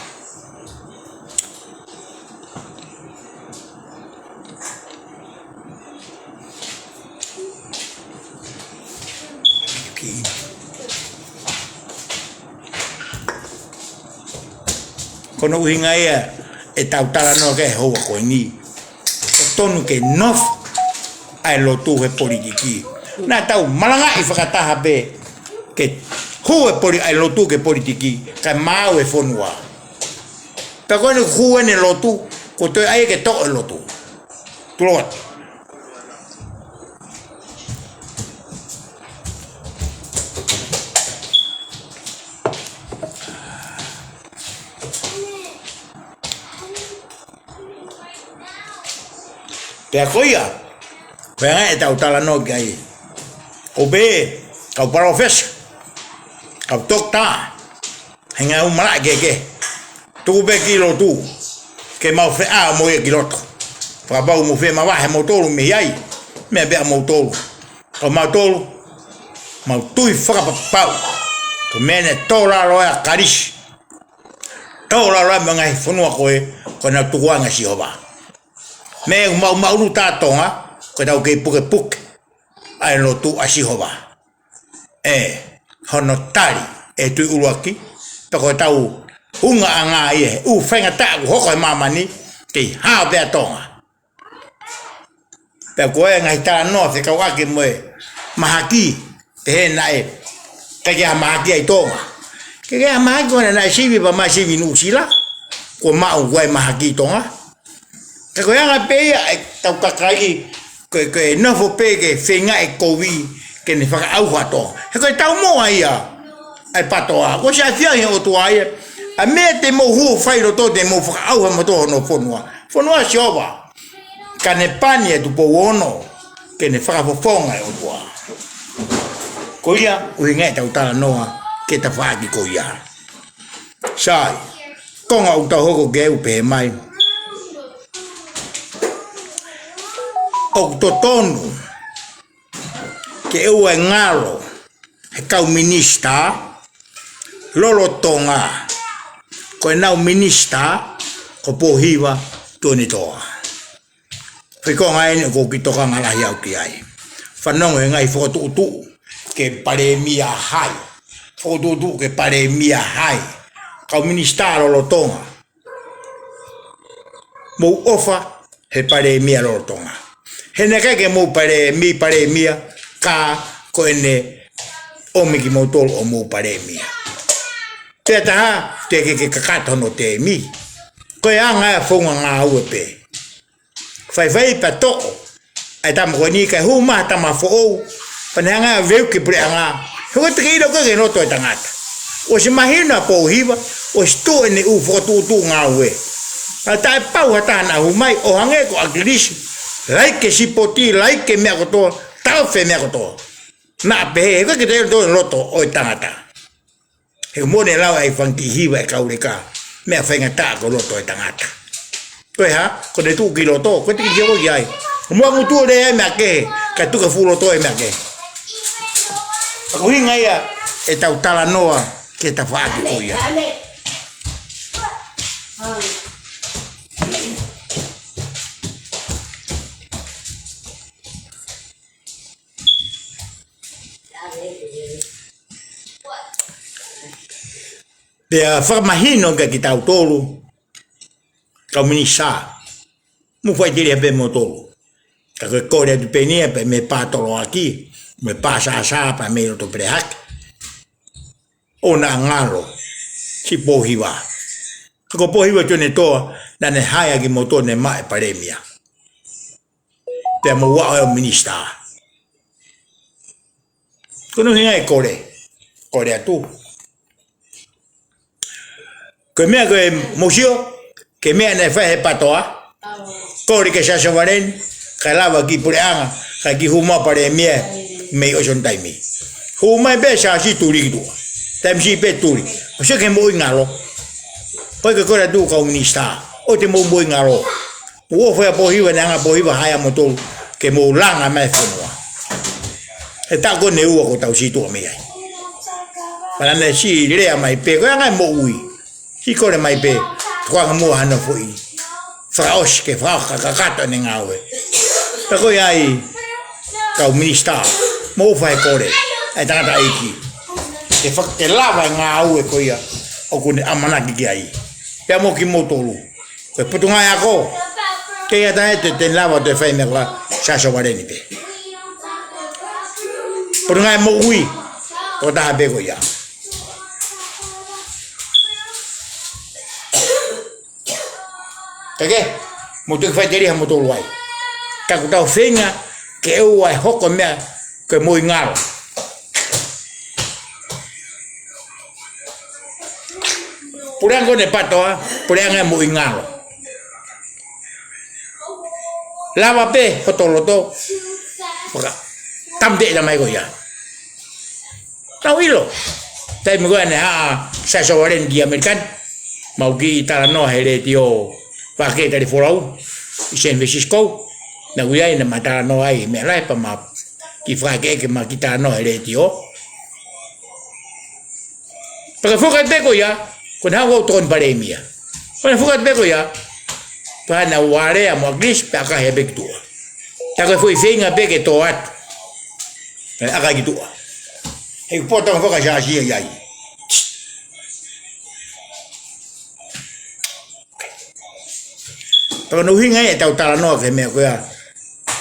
Kono uhinga ia e tau tala no ke hoa koe ni. O tonu ke nof ai lotu he politiki. Nā tau malanga i whakataha pe ke hu ai lotu ke politiki. Kai mau e whonua. Ta koe ni hu ne lotu ko toi ai ke to e lotu. Tuloat. Pea koia, pea e tau tala no ki ai. O be, kau parofesa, kau tok ta, henga u mala ke. Tu be kilo tu, ke mau fe a mo e kiloto. Whakabau mo fe mawahe mo tolu me iai, mea bea mo tolu. Kau mau tolu, mau tui whakapapau. Ko mene tōra roa karisi. Tōra roa mga whanua koe, ko nau tukuanga si hoba. Me mau nu tatonga ko tau ke puke ai no tu asihova hono tari e tu uruaki pe ko tau unga anga ie u fenga ta hoko mama ni ke ha be tonga pe ko e ngai ta no se ka wa ke mo mahaki te nai que a máquina aí toma. Que a máquina na chive para mais chive no sila. Com mau guai mais aqui toma. Que a nga pe tau kakai que não vou pegar fenga e covid que ne faka au hato. Que tau mo aí ai patoa. Ko xa fia o to aí. A me te mo hu fai ro to te mo faka au mo to no fonua. Fonua xova. Canepania do povono que ne faka fofonga o to. Koia o inga tau tala noa que ta faki koia. Sai. Konga o tau hoko ge upe mai. O totonu que eu engalo e kau minista lolo tonga ko nau minista ko pohiva toni toa foi ko ngai ko ki toka ngala hiau ki ai fanong ngai foto tu que pare mia hai foto tu que pare mia hai kau minista lolo tonga mo ofa he pare mia lolo tonga hene ke mo pare mia ka ko ene o mi ki mo tol o mo pare mia te ta te ke kakato no te mi ko anga fonga nga upe fai pa to ai tam ko ni ka hu ma tam fo o pananga veu que pre anga ho te ro ke no to tangata o se imagina po hiva o sto ene u fo tu nga we ata pau ata na hu mai o hange ko aglis like si poti like me agoto tau fe me agoto na be ko ke te do loto o tangata he mo ne la ai fanki hiva ka ureka me afenga ta ko loto e tangata to ha ko de tu ki loto ko ti yo yai mo mo tu de me ke ka tu ka fu loto e me ke ko hinga ya e tau tala noa ke ta fa ki ko ya de farmahino que kita tolo comunista mu fai dire be motolo que corea du penia pe me patolo aqui me passa sa pa me to preak ona ngalo si pohiva ko pohiva tone to na ne haya ki moto ne mai paremia pe mo wa o minista kono hinga corea tu que me que museo que me ne fa patoa tori que se varen calava aquí por anga aquí huma para me o son taimi huma be sa si turi tu tem si be turi o se que mo ngalo poi que cora tu comunista o te mo ngalo o foi a pohiva nanga pohiva haya moto que mo langa me fonua e ta ko ne u ko tau si tu me ai para ne si le mai pe ko nga mo ui si kore mai pe kwa mo hano foi fraos que fraca kakato ne ngawe ta ko ai ka minista mo fai kore ai tanga iki e fa te lava ngawe ko ia o ku ne amana ki ai pe mo ki motolu ko putunga ya ko ke ya te lava te fai me la sa so wareni pe putunga mo ui o ta be ko ya que muito que faz diria muito luai que o tal fenha que eu ai hoko me que moi ngalo por ango ne pato por ango moi ngalo lava pe hotoloto poka tamde da mai goya tawilo tai mo ne ha sa soaren di american mau gi tarano hele tio pakai dari Pulau San Francisco na guyai na mata no ai me lai pa ma ki fa ke ma kita no ele tio pa fukat be ko ya ko na wo ton paremia pa fukat be ko ya pa na ware a mo glis pa ka hebek tu ta ko foi feinga be ke to at aka gitu e potong fuka ja si ai Pero no hinga e tau tala no que me ko ya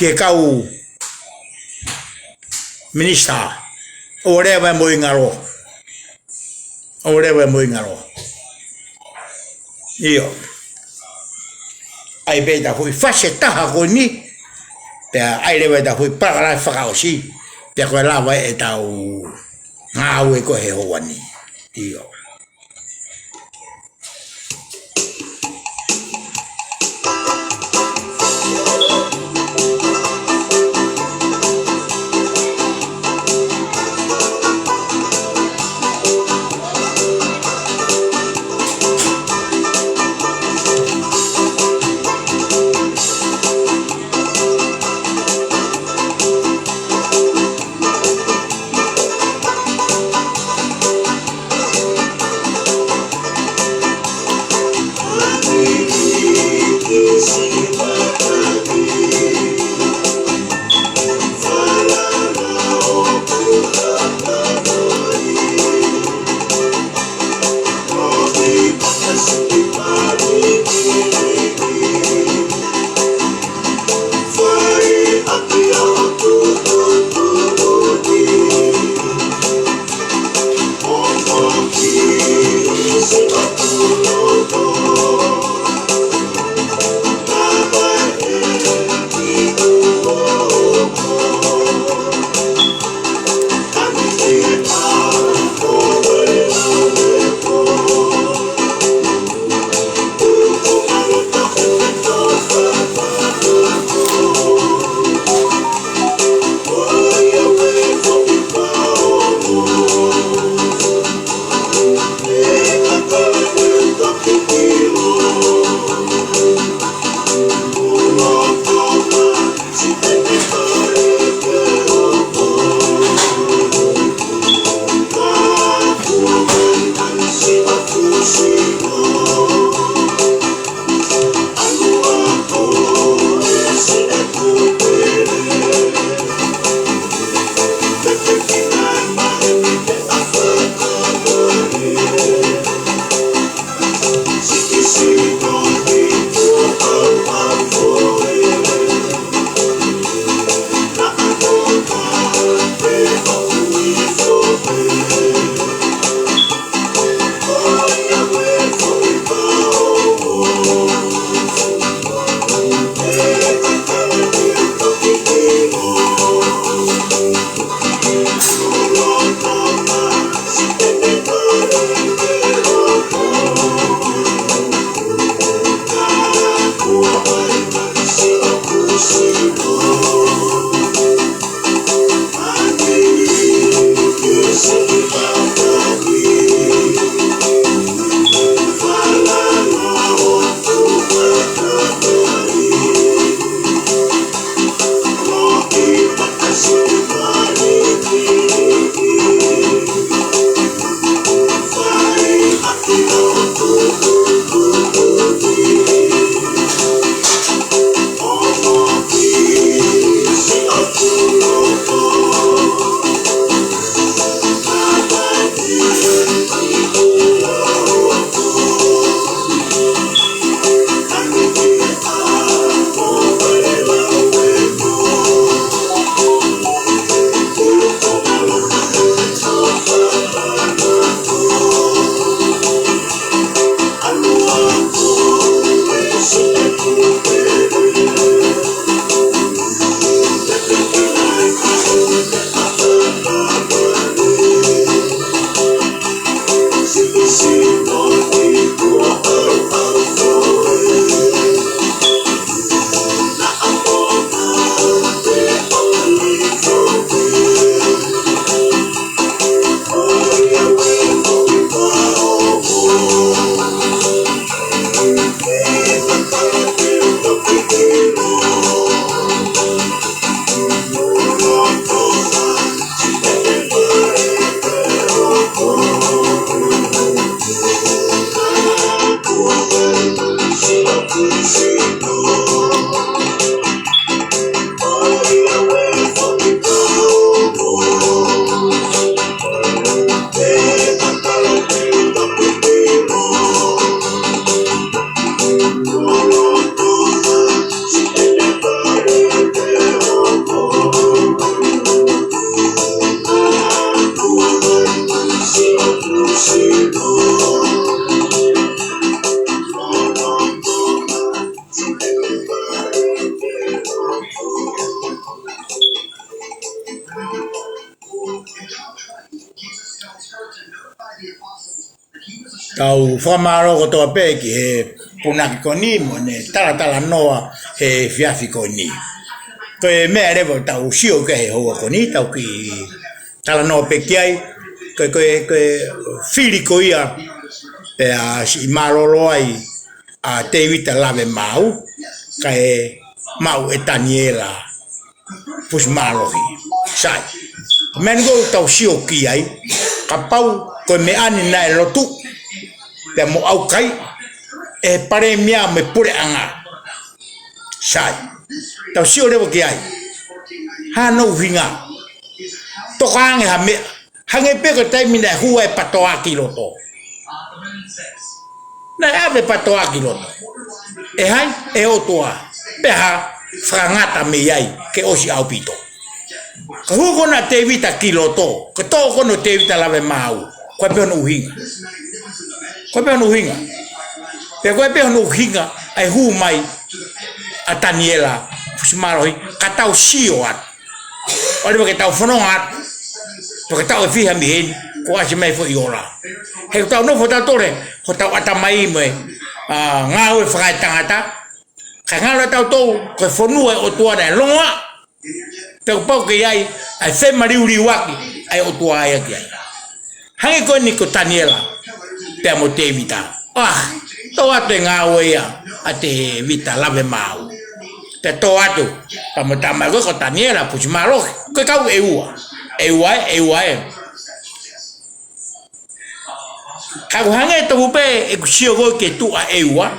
que kau minista ore va mo ingalo ore we mo ngaro io ai be da hui fashe ta ko ni pe ai le da hui para la fa o si pe ko la wa e ta u nga we ko he ho wani io tau whamaro ko toa pe ki he punaki ko ni mo ne tala noa he fiafi ko ni. Ko e mea rewa tau sio ke he hoa ko ni tau ki tala noa pe ki ai ko whiri ko ia e a si maroro ai a te wita lave mau ka e mau e taniela pus malohi sai. Men go tau sio ki ai ka pau ko me ani na e lotu te mo au kai e pare mia me pure anga sai tau sio rewa ki ai ha no hinga to kange ha me hange pe ko tai mina hua e patoa ki loto na ave patoa ki loto e hai e otoa pe ha frangata me ai ke osi au pito ka huko na te vita ki loto ko to ko no te vita lave mau ko pe no hinga ko pe no hinga pe ko pe no hinga ai hu mai a Daniela fusmaro ka tau sio at ore ke tau fono at porque tau e fiha mi hen ko a mai fo iora he tau no fo tau tore fo tau ata mai me nga o fa tangata ka nga tau to ko fo nu o tua de longa te pau ke ai ai fe mari uri waki ai o tua ai ki hange ko ni ko Daniela te mo te vita to ate nga o ia ate vita lave mau te to atu pa mo tama ko Daniela pu malo ko ka e ka hange to pe e kusio go ke tu a ewa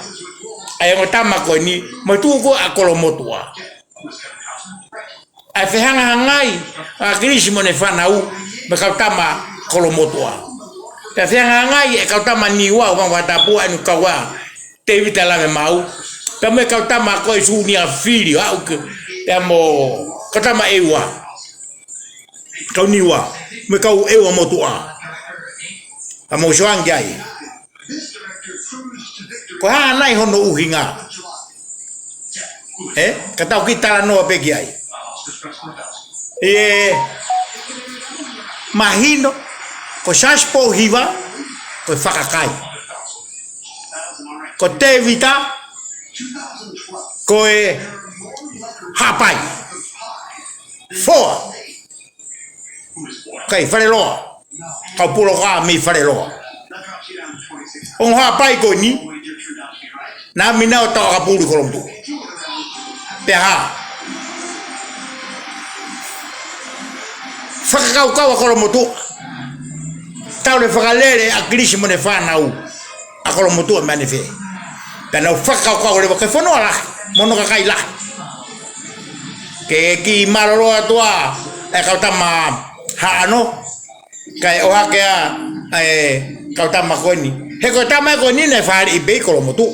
ai mo tama ko ni mo tu ko a kolomotua a fe hanga ngai a krisi mo ne fanau me ka tama kolomotua te fe hanga ngai e ka tama ni wa wa tapu anu ka wa te vita la me mau pe me ka tama ko su ni a filho au ke te mo ka tama ewa kau niwa me kau ewa motua amo joang gai ko ha nai hono uhinga ka tau kita no pe gai mahino ko saspo hiva ko fakakai ko te vita ko hapai foa kai fare lo ka pulo ka mi fare lo on ha pai ko ni na mi na ta ka pulu ko lo pe ha fa ka ko lo motu ta le fa lere a krisi mo ne fa na u a ko lo motu ma ne fe ta na fa ka ko le ko fo no la mo no ka kai la ke ki malo tua e ka ta ma ha no kai o ha ke ka ta ma ko ni he ko ta ma ko ni ne fa i be ko mo tu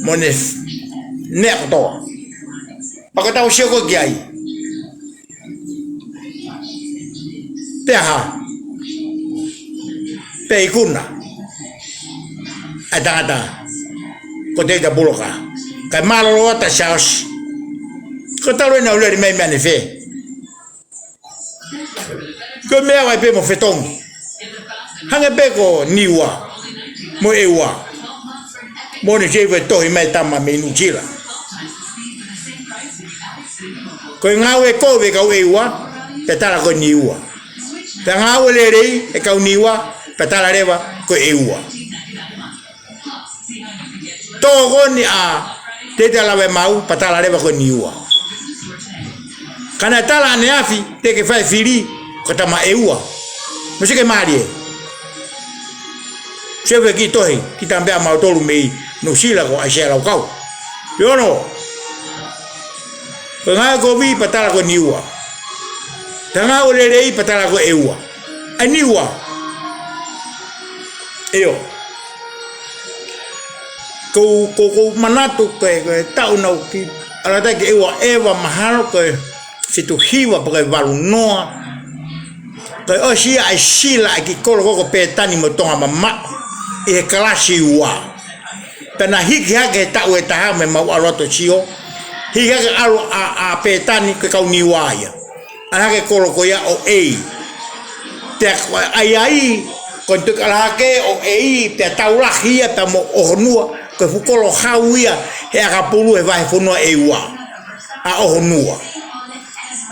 mo ne ko to pa ko ta o shego gi ai pe ha pe kuna ada ko te da buloka kai malo ta shaos ko ta lo na le me me fe ko me wa pe mo fetong hanga pe ko niwa mo ewa mo ne je ve to i me ta ma me nu jila ko ngawe ko ve ka ewa te ta la ko niwa te ngawe le rei e ka niwa pe ta la reva ko ewa to go ni a te la ve mau pa ta la reva ko niwa kana tala ne afi te ke fai fili ko ta ma eua mo se ke mari se ve ki toi ki tambe a ma tolu mei no sila ko a shela kau yo no ko nga ko vi patala ko niwa tanga o le rei patala ko eua a niwa yo ko manatu ke tau no ki ala ta ke ewa mahalo ko se tu hiwa porque valu noa ko o si ai sila ki kolo ko pe tani mo tonga mama e klasi wa pena hiki hake ta we ta me mau aloto chio hiki hake alu a pe tani ke kau ni wa ya ana ke kolo ko ya o e te ai Kon tu kala ke o ei pe taula hia pe mo o nua ko fukolo hauia he aga pulu e vai fonua e ua a o nua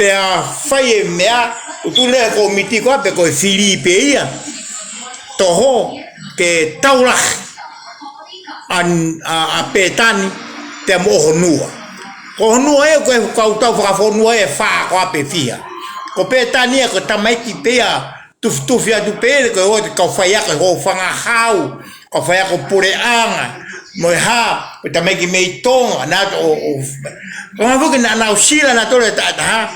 pe a fai mea tu le ko miti ko pe ko Filipe ia toho ke taula an a petani te mo o nua ko nua e ko tau fa fonua e fa ko pe fia ko petani ko tamai ki pe a tu fia tu pele ko o ka faia ko fanga hau ko faia ko pure anga mo ha ta me ki me tonga na o ko ma fu na na usila na tole ta ha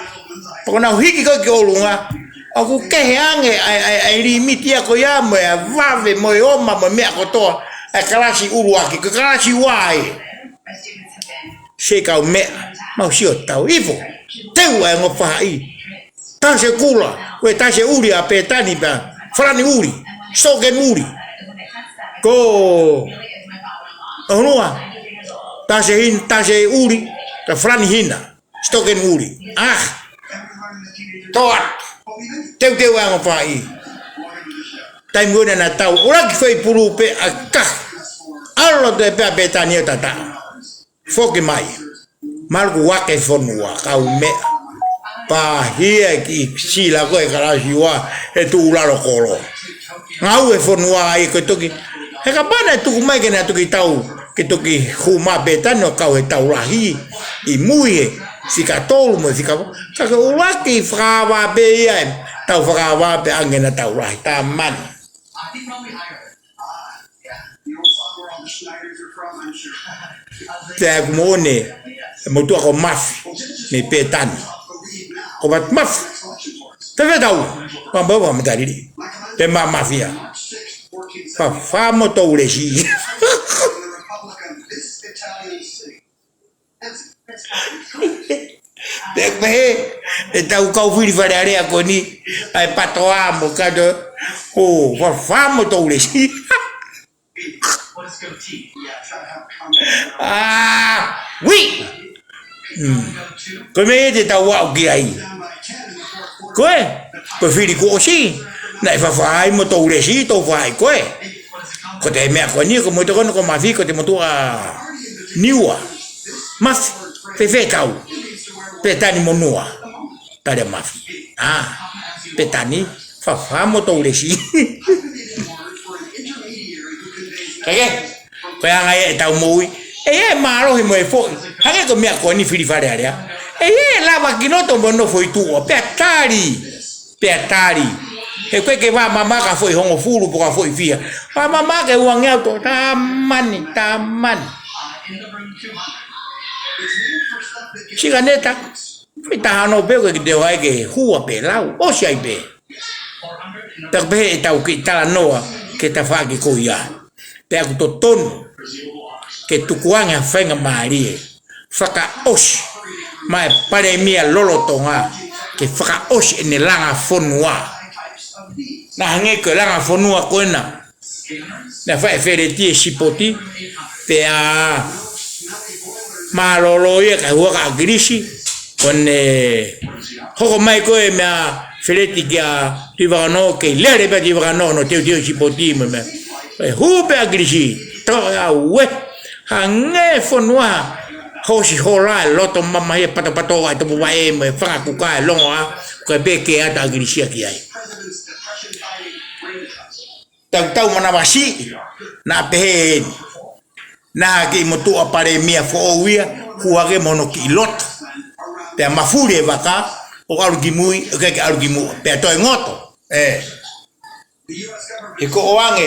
ko na hiki ko ki olunga o ku ke hange ai limiti ko ya mo vave mo oma mo me ko to e kalasi uru aki ko kalasi wai se ka me ma si o tau ivo te wa ngo fa i ta se kula we ta se uri a petani ba frani uri sogen uri ko onua ta se uri ta frani hina stogen uri toat te wa fa i tai ngona na tau ora ki foi puru pe aka allo de pe petani tata foki mai malgu wake fonua ka me pa hia ki sila ko e kalasi wa e tu la lo kolo ngau e fonua ai ko toki he ka bana tu mai ke na tu ki tau ke toki huma betano ka e tau lahi i mui sika tolu mo sika ka ko waki frava be ai tau frava be angena tau lahi ta man te kumone mo tu ko maf me petani ko bat maf te vedau pa baba me tari te mafia fa famo to ulesi pe e tau kau fili fare a koni ai patoa mo kado o fa famo to ulesi oui come te tau wa ki ai ko fili ko si na fa fai mo to resi to fai ko te me ko ni ko mo to ko ma fi ko te mo to a niwa mas fe tau petani mo noa ta de ma fi petani fa mo to resi kage ko ya ngai tau moi e malo hi mo e fo hage ko me ko ni fili fare area e lava kinoto bono foi tu petari e kwe ke va mama ka foi hongo fulu po ka foi fia va mama ke uang auto taman chiganeta fita no be ke de wa ke hua pe lau o si ai be ta be ta ki ta noa ke ta fa ki ko ya pe ku to ton ke tu kuanga fenga marie faka os mai pare mia lolo tonga ke faka os en langa fonua na hange ke langa fonua koena na fa fereti sipoti pe a malolo ye ka wa ka grisi con hoko mai ko e ma fereti ga tivano ke lere pe tivano no te sipoti me hu pe grisi to a we hange fonua hosi hola loto mama ye pato ai to wae me fa ku ka longa ko be ke ata grisia ki ai tau mana basi na pe na ki motu apare mia fo wia ku age mono ki lot pe mafure baka o argumui ke argumu pe to ngoto e ko oange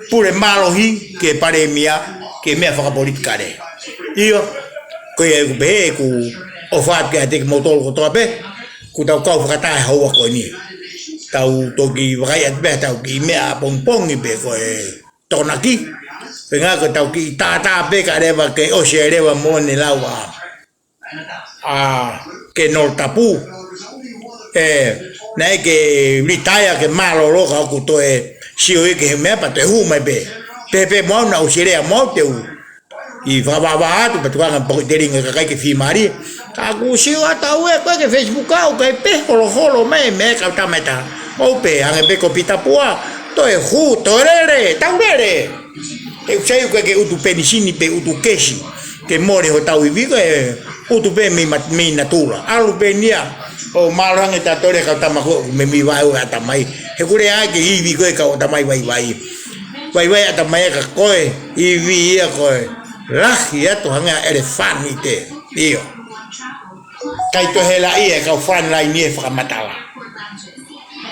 pure malo hi ke pare mia ke me fa politica de io ko e be ku o fa ke te motor ko to be ku tau ka fa ta ho ko ni tau to ki vai at be tau ki me a pompong be ko e tonaki venga ko tau ki ta be ka de ba ke o se re ba mo ni la wa ke no tapu na ke ritaya ke malo lo ka ku to e si o ke me pa te hu mai be pe mo na o se re mo te u i va tu pe tu kan po te ringa ka ke fi mari ta ku si wa ta u ko ke Facebook ka o ke pe holo me ka ta meta o pe a be ko pita pua to e hu torere taurere e sei o que utu penisini pe utu kesi ke more ho tau vigo e utu pe mi natura alu pe nia o malange ta tore ka tamako me mi vai o atamai he kure a ke i vigo e ka o tamai vai atamai ka koe i vi ia koe lahi atu hanga elefanite io kai to hela ia ka fan lai nie fa matala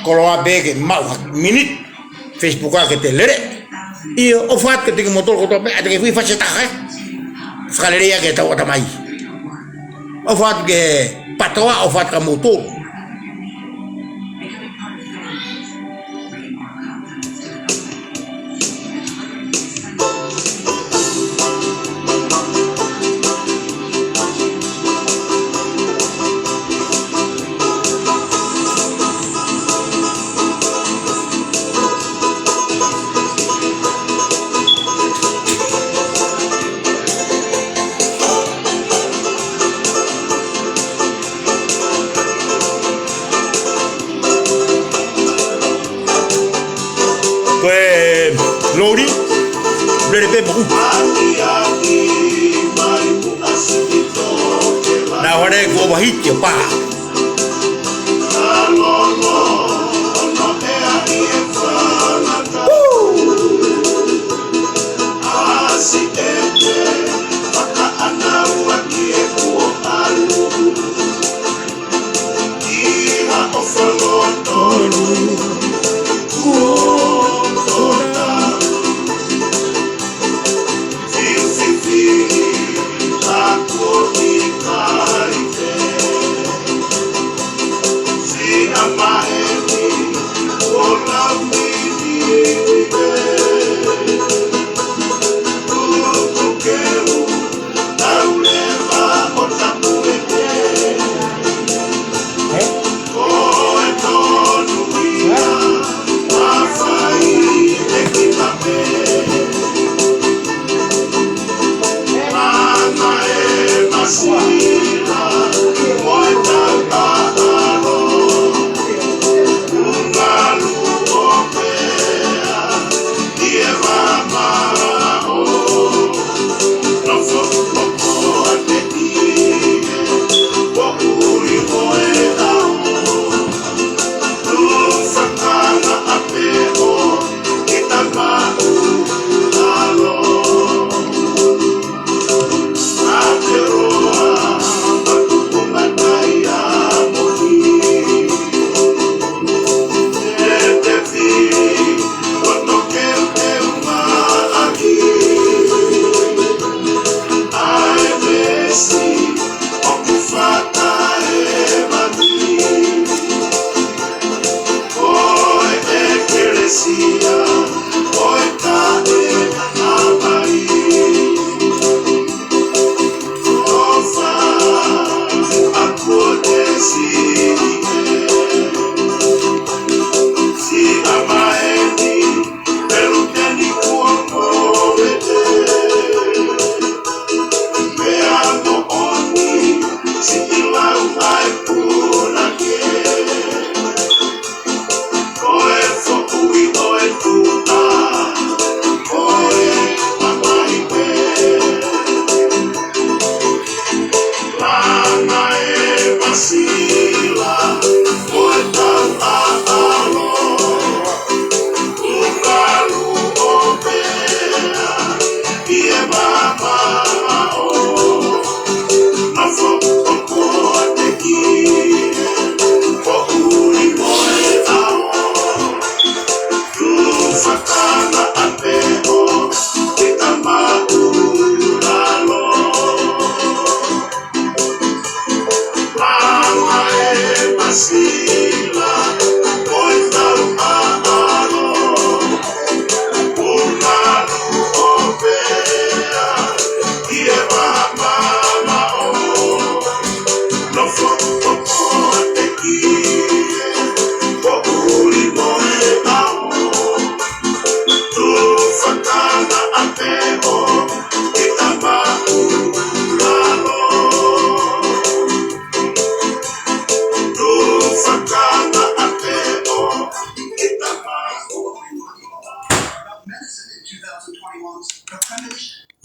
kolo abege mau minit Facebook ke te lere io o fat ke te motor ko to be ate ke fi fa ta ha skaleria ke ta o tamai o fat ke patoa o fat ka motor Lori, le beaucoup. Na hore ko bahiti pa.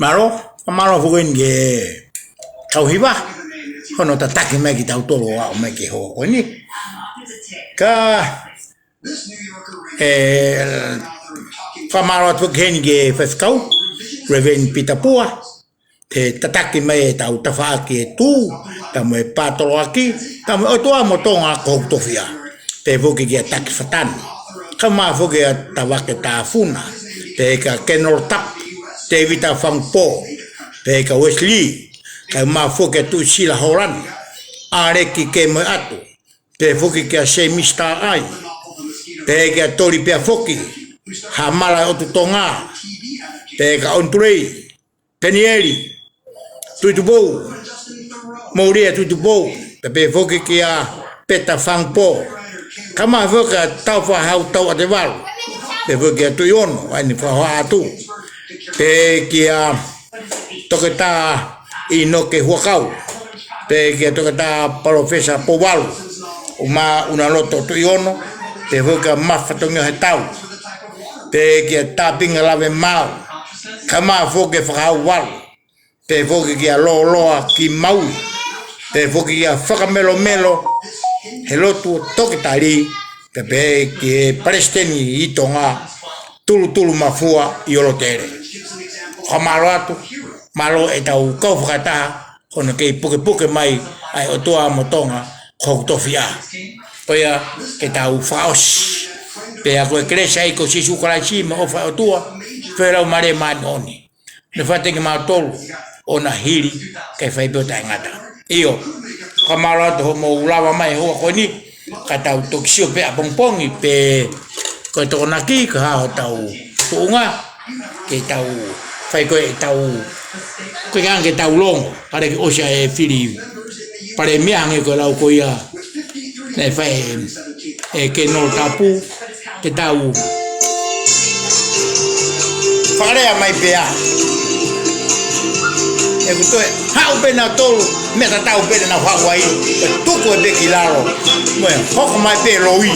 Malo, fugen ge kau hiwa. Hono tataki mai ki tau tolo wa mai ki ho ko ni. Ka famalo fugen ge feskau. Reven Pitapua. Te tataki mai tau tafa ki tu. Tamu e patolo aki. Tamu o toa motonga ko tofia. Te fuki ge ataki fatan. Kama fuki tawake ta funa. Te ka kenor tap. Te vita fangpo. Te ka Wesley. Ka ma fuki tu sila horan. Are ki ke mo atu. Te fuki ke se mista ai. Te ka tori pia fuki. Hamala o tu tonga. Te ka ontrei. Penieri. Tuitubou. Mouria tuitubou. Te fuki ke a peta fangpo. Kama fuki tau fa hau tau ate walu. Te fuki a tuiono. Aini fa hoa atu. Te ki a toke ta ino ke huakau. Te ki a toke ta profesa Powalu. Uma una loto tuiono. Te fuki a mafatonga he tau. Te ki a tapinga lave mau. Kama fuki whakau walu. Te fuki ki a loa ki mau. Te fuki ki a whakamelo melo. He lotu toke tari. Te pe ki e paresteni i tonga. Tulu mafua i olotere. Kamalo atu. Malo e tau kau whakataha. Kona kei puke mai. Ai o toa motonga. Kau tofia. Poia ke tau whaos. Pe a koe kresa i ko sisu karaisi ma ofa o tua. Wherau mare mani oni. Ne whateke mao tolu. Ona hiri ke whaipeo tai ngata. Iyo. Kamalo atu ho mo ulawa mai hoa koe ni. Ka tau tokisio pe a pongpongi. Pe koe toko naki ka hao tau tuunga. Ke tau whai koe tau. Koe ngang ke tau longo. Kare ki osia e whiri. Pare miange koe lau koe ia. Ne whai e ke no tapu. Ke tau. Whakarea mai pea. E kutoe. Hau pena tolu. Mea tau pena na whawai. E tuku e beki laro. Moe hoko mai pe loi.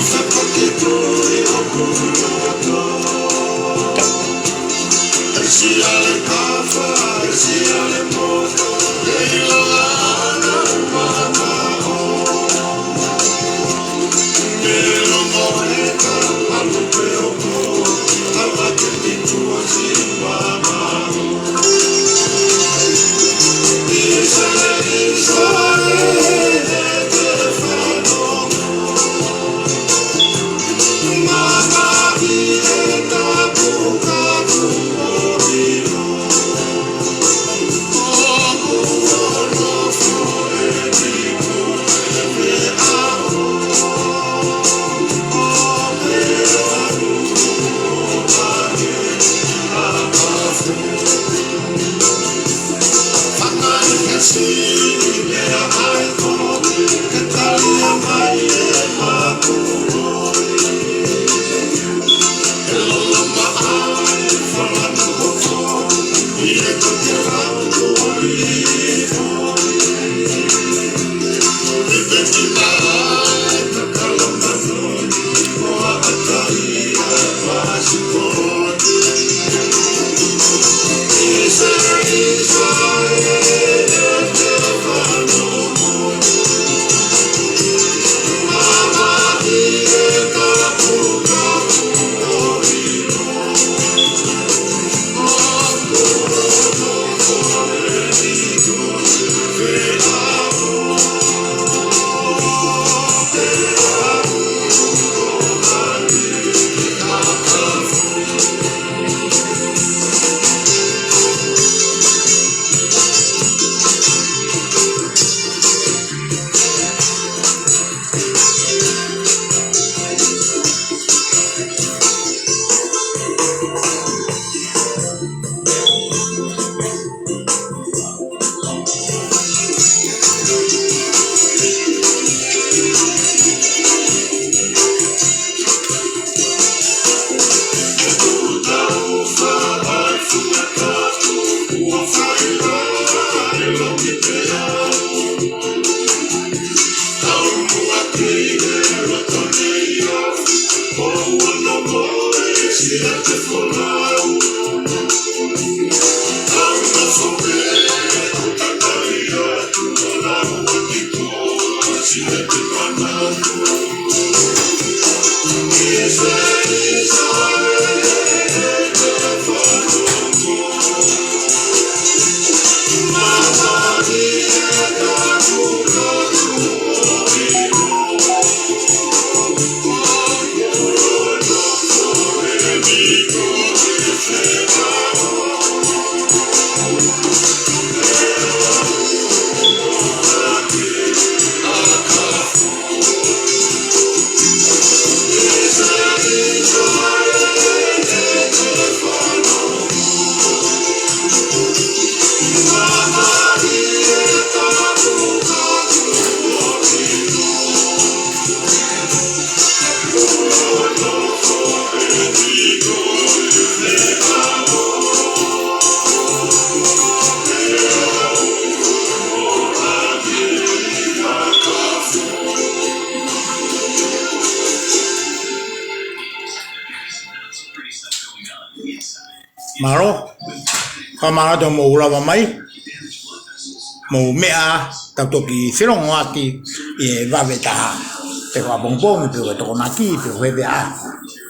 Maro, kamara to mo ula mai, mo mea tatoki silong wati e vaveta, te wa bongbong te wa tokonaki te wa bea.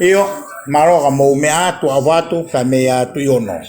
Io maro ka mo mea tu avatu ka mea tu yono.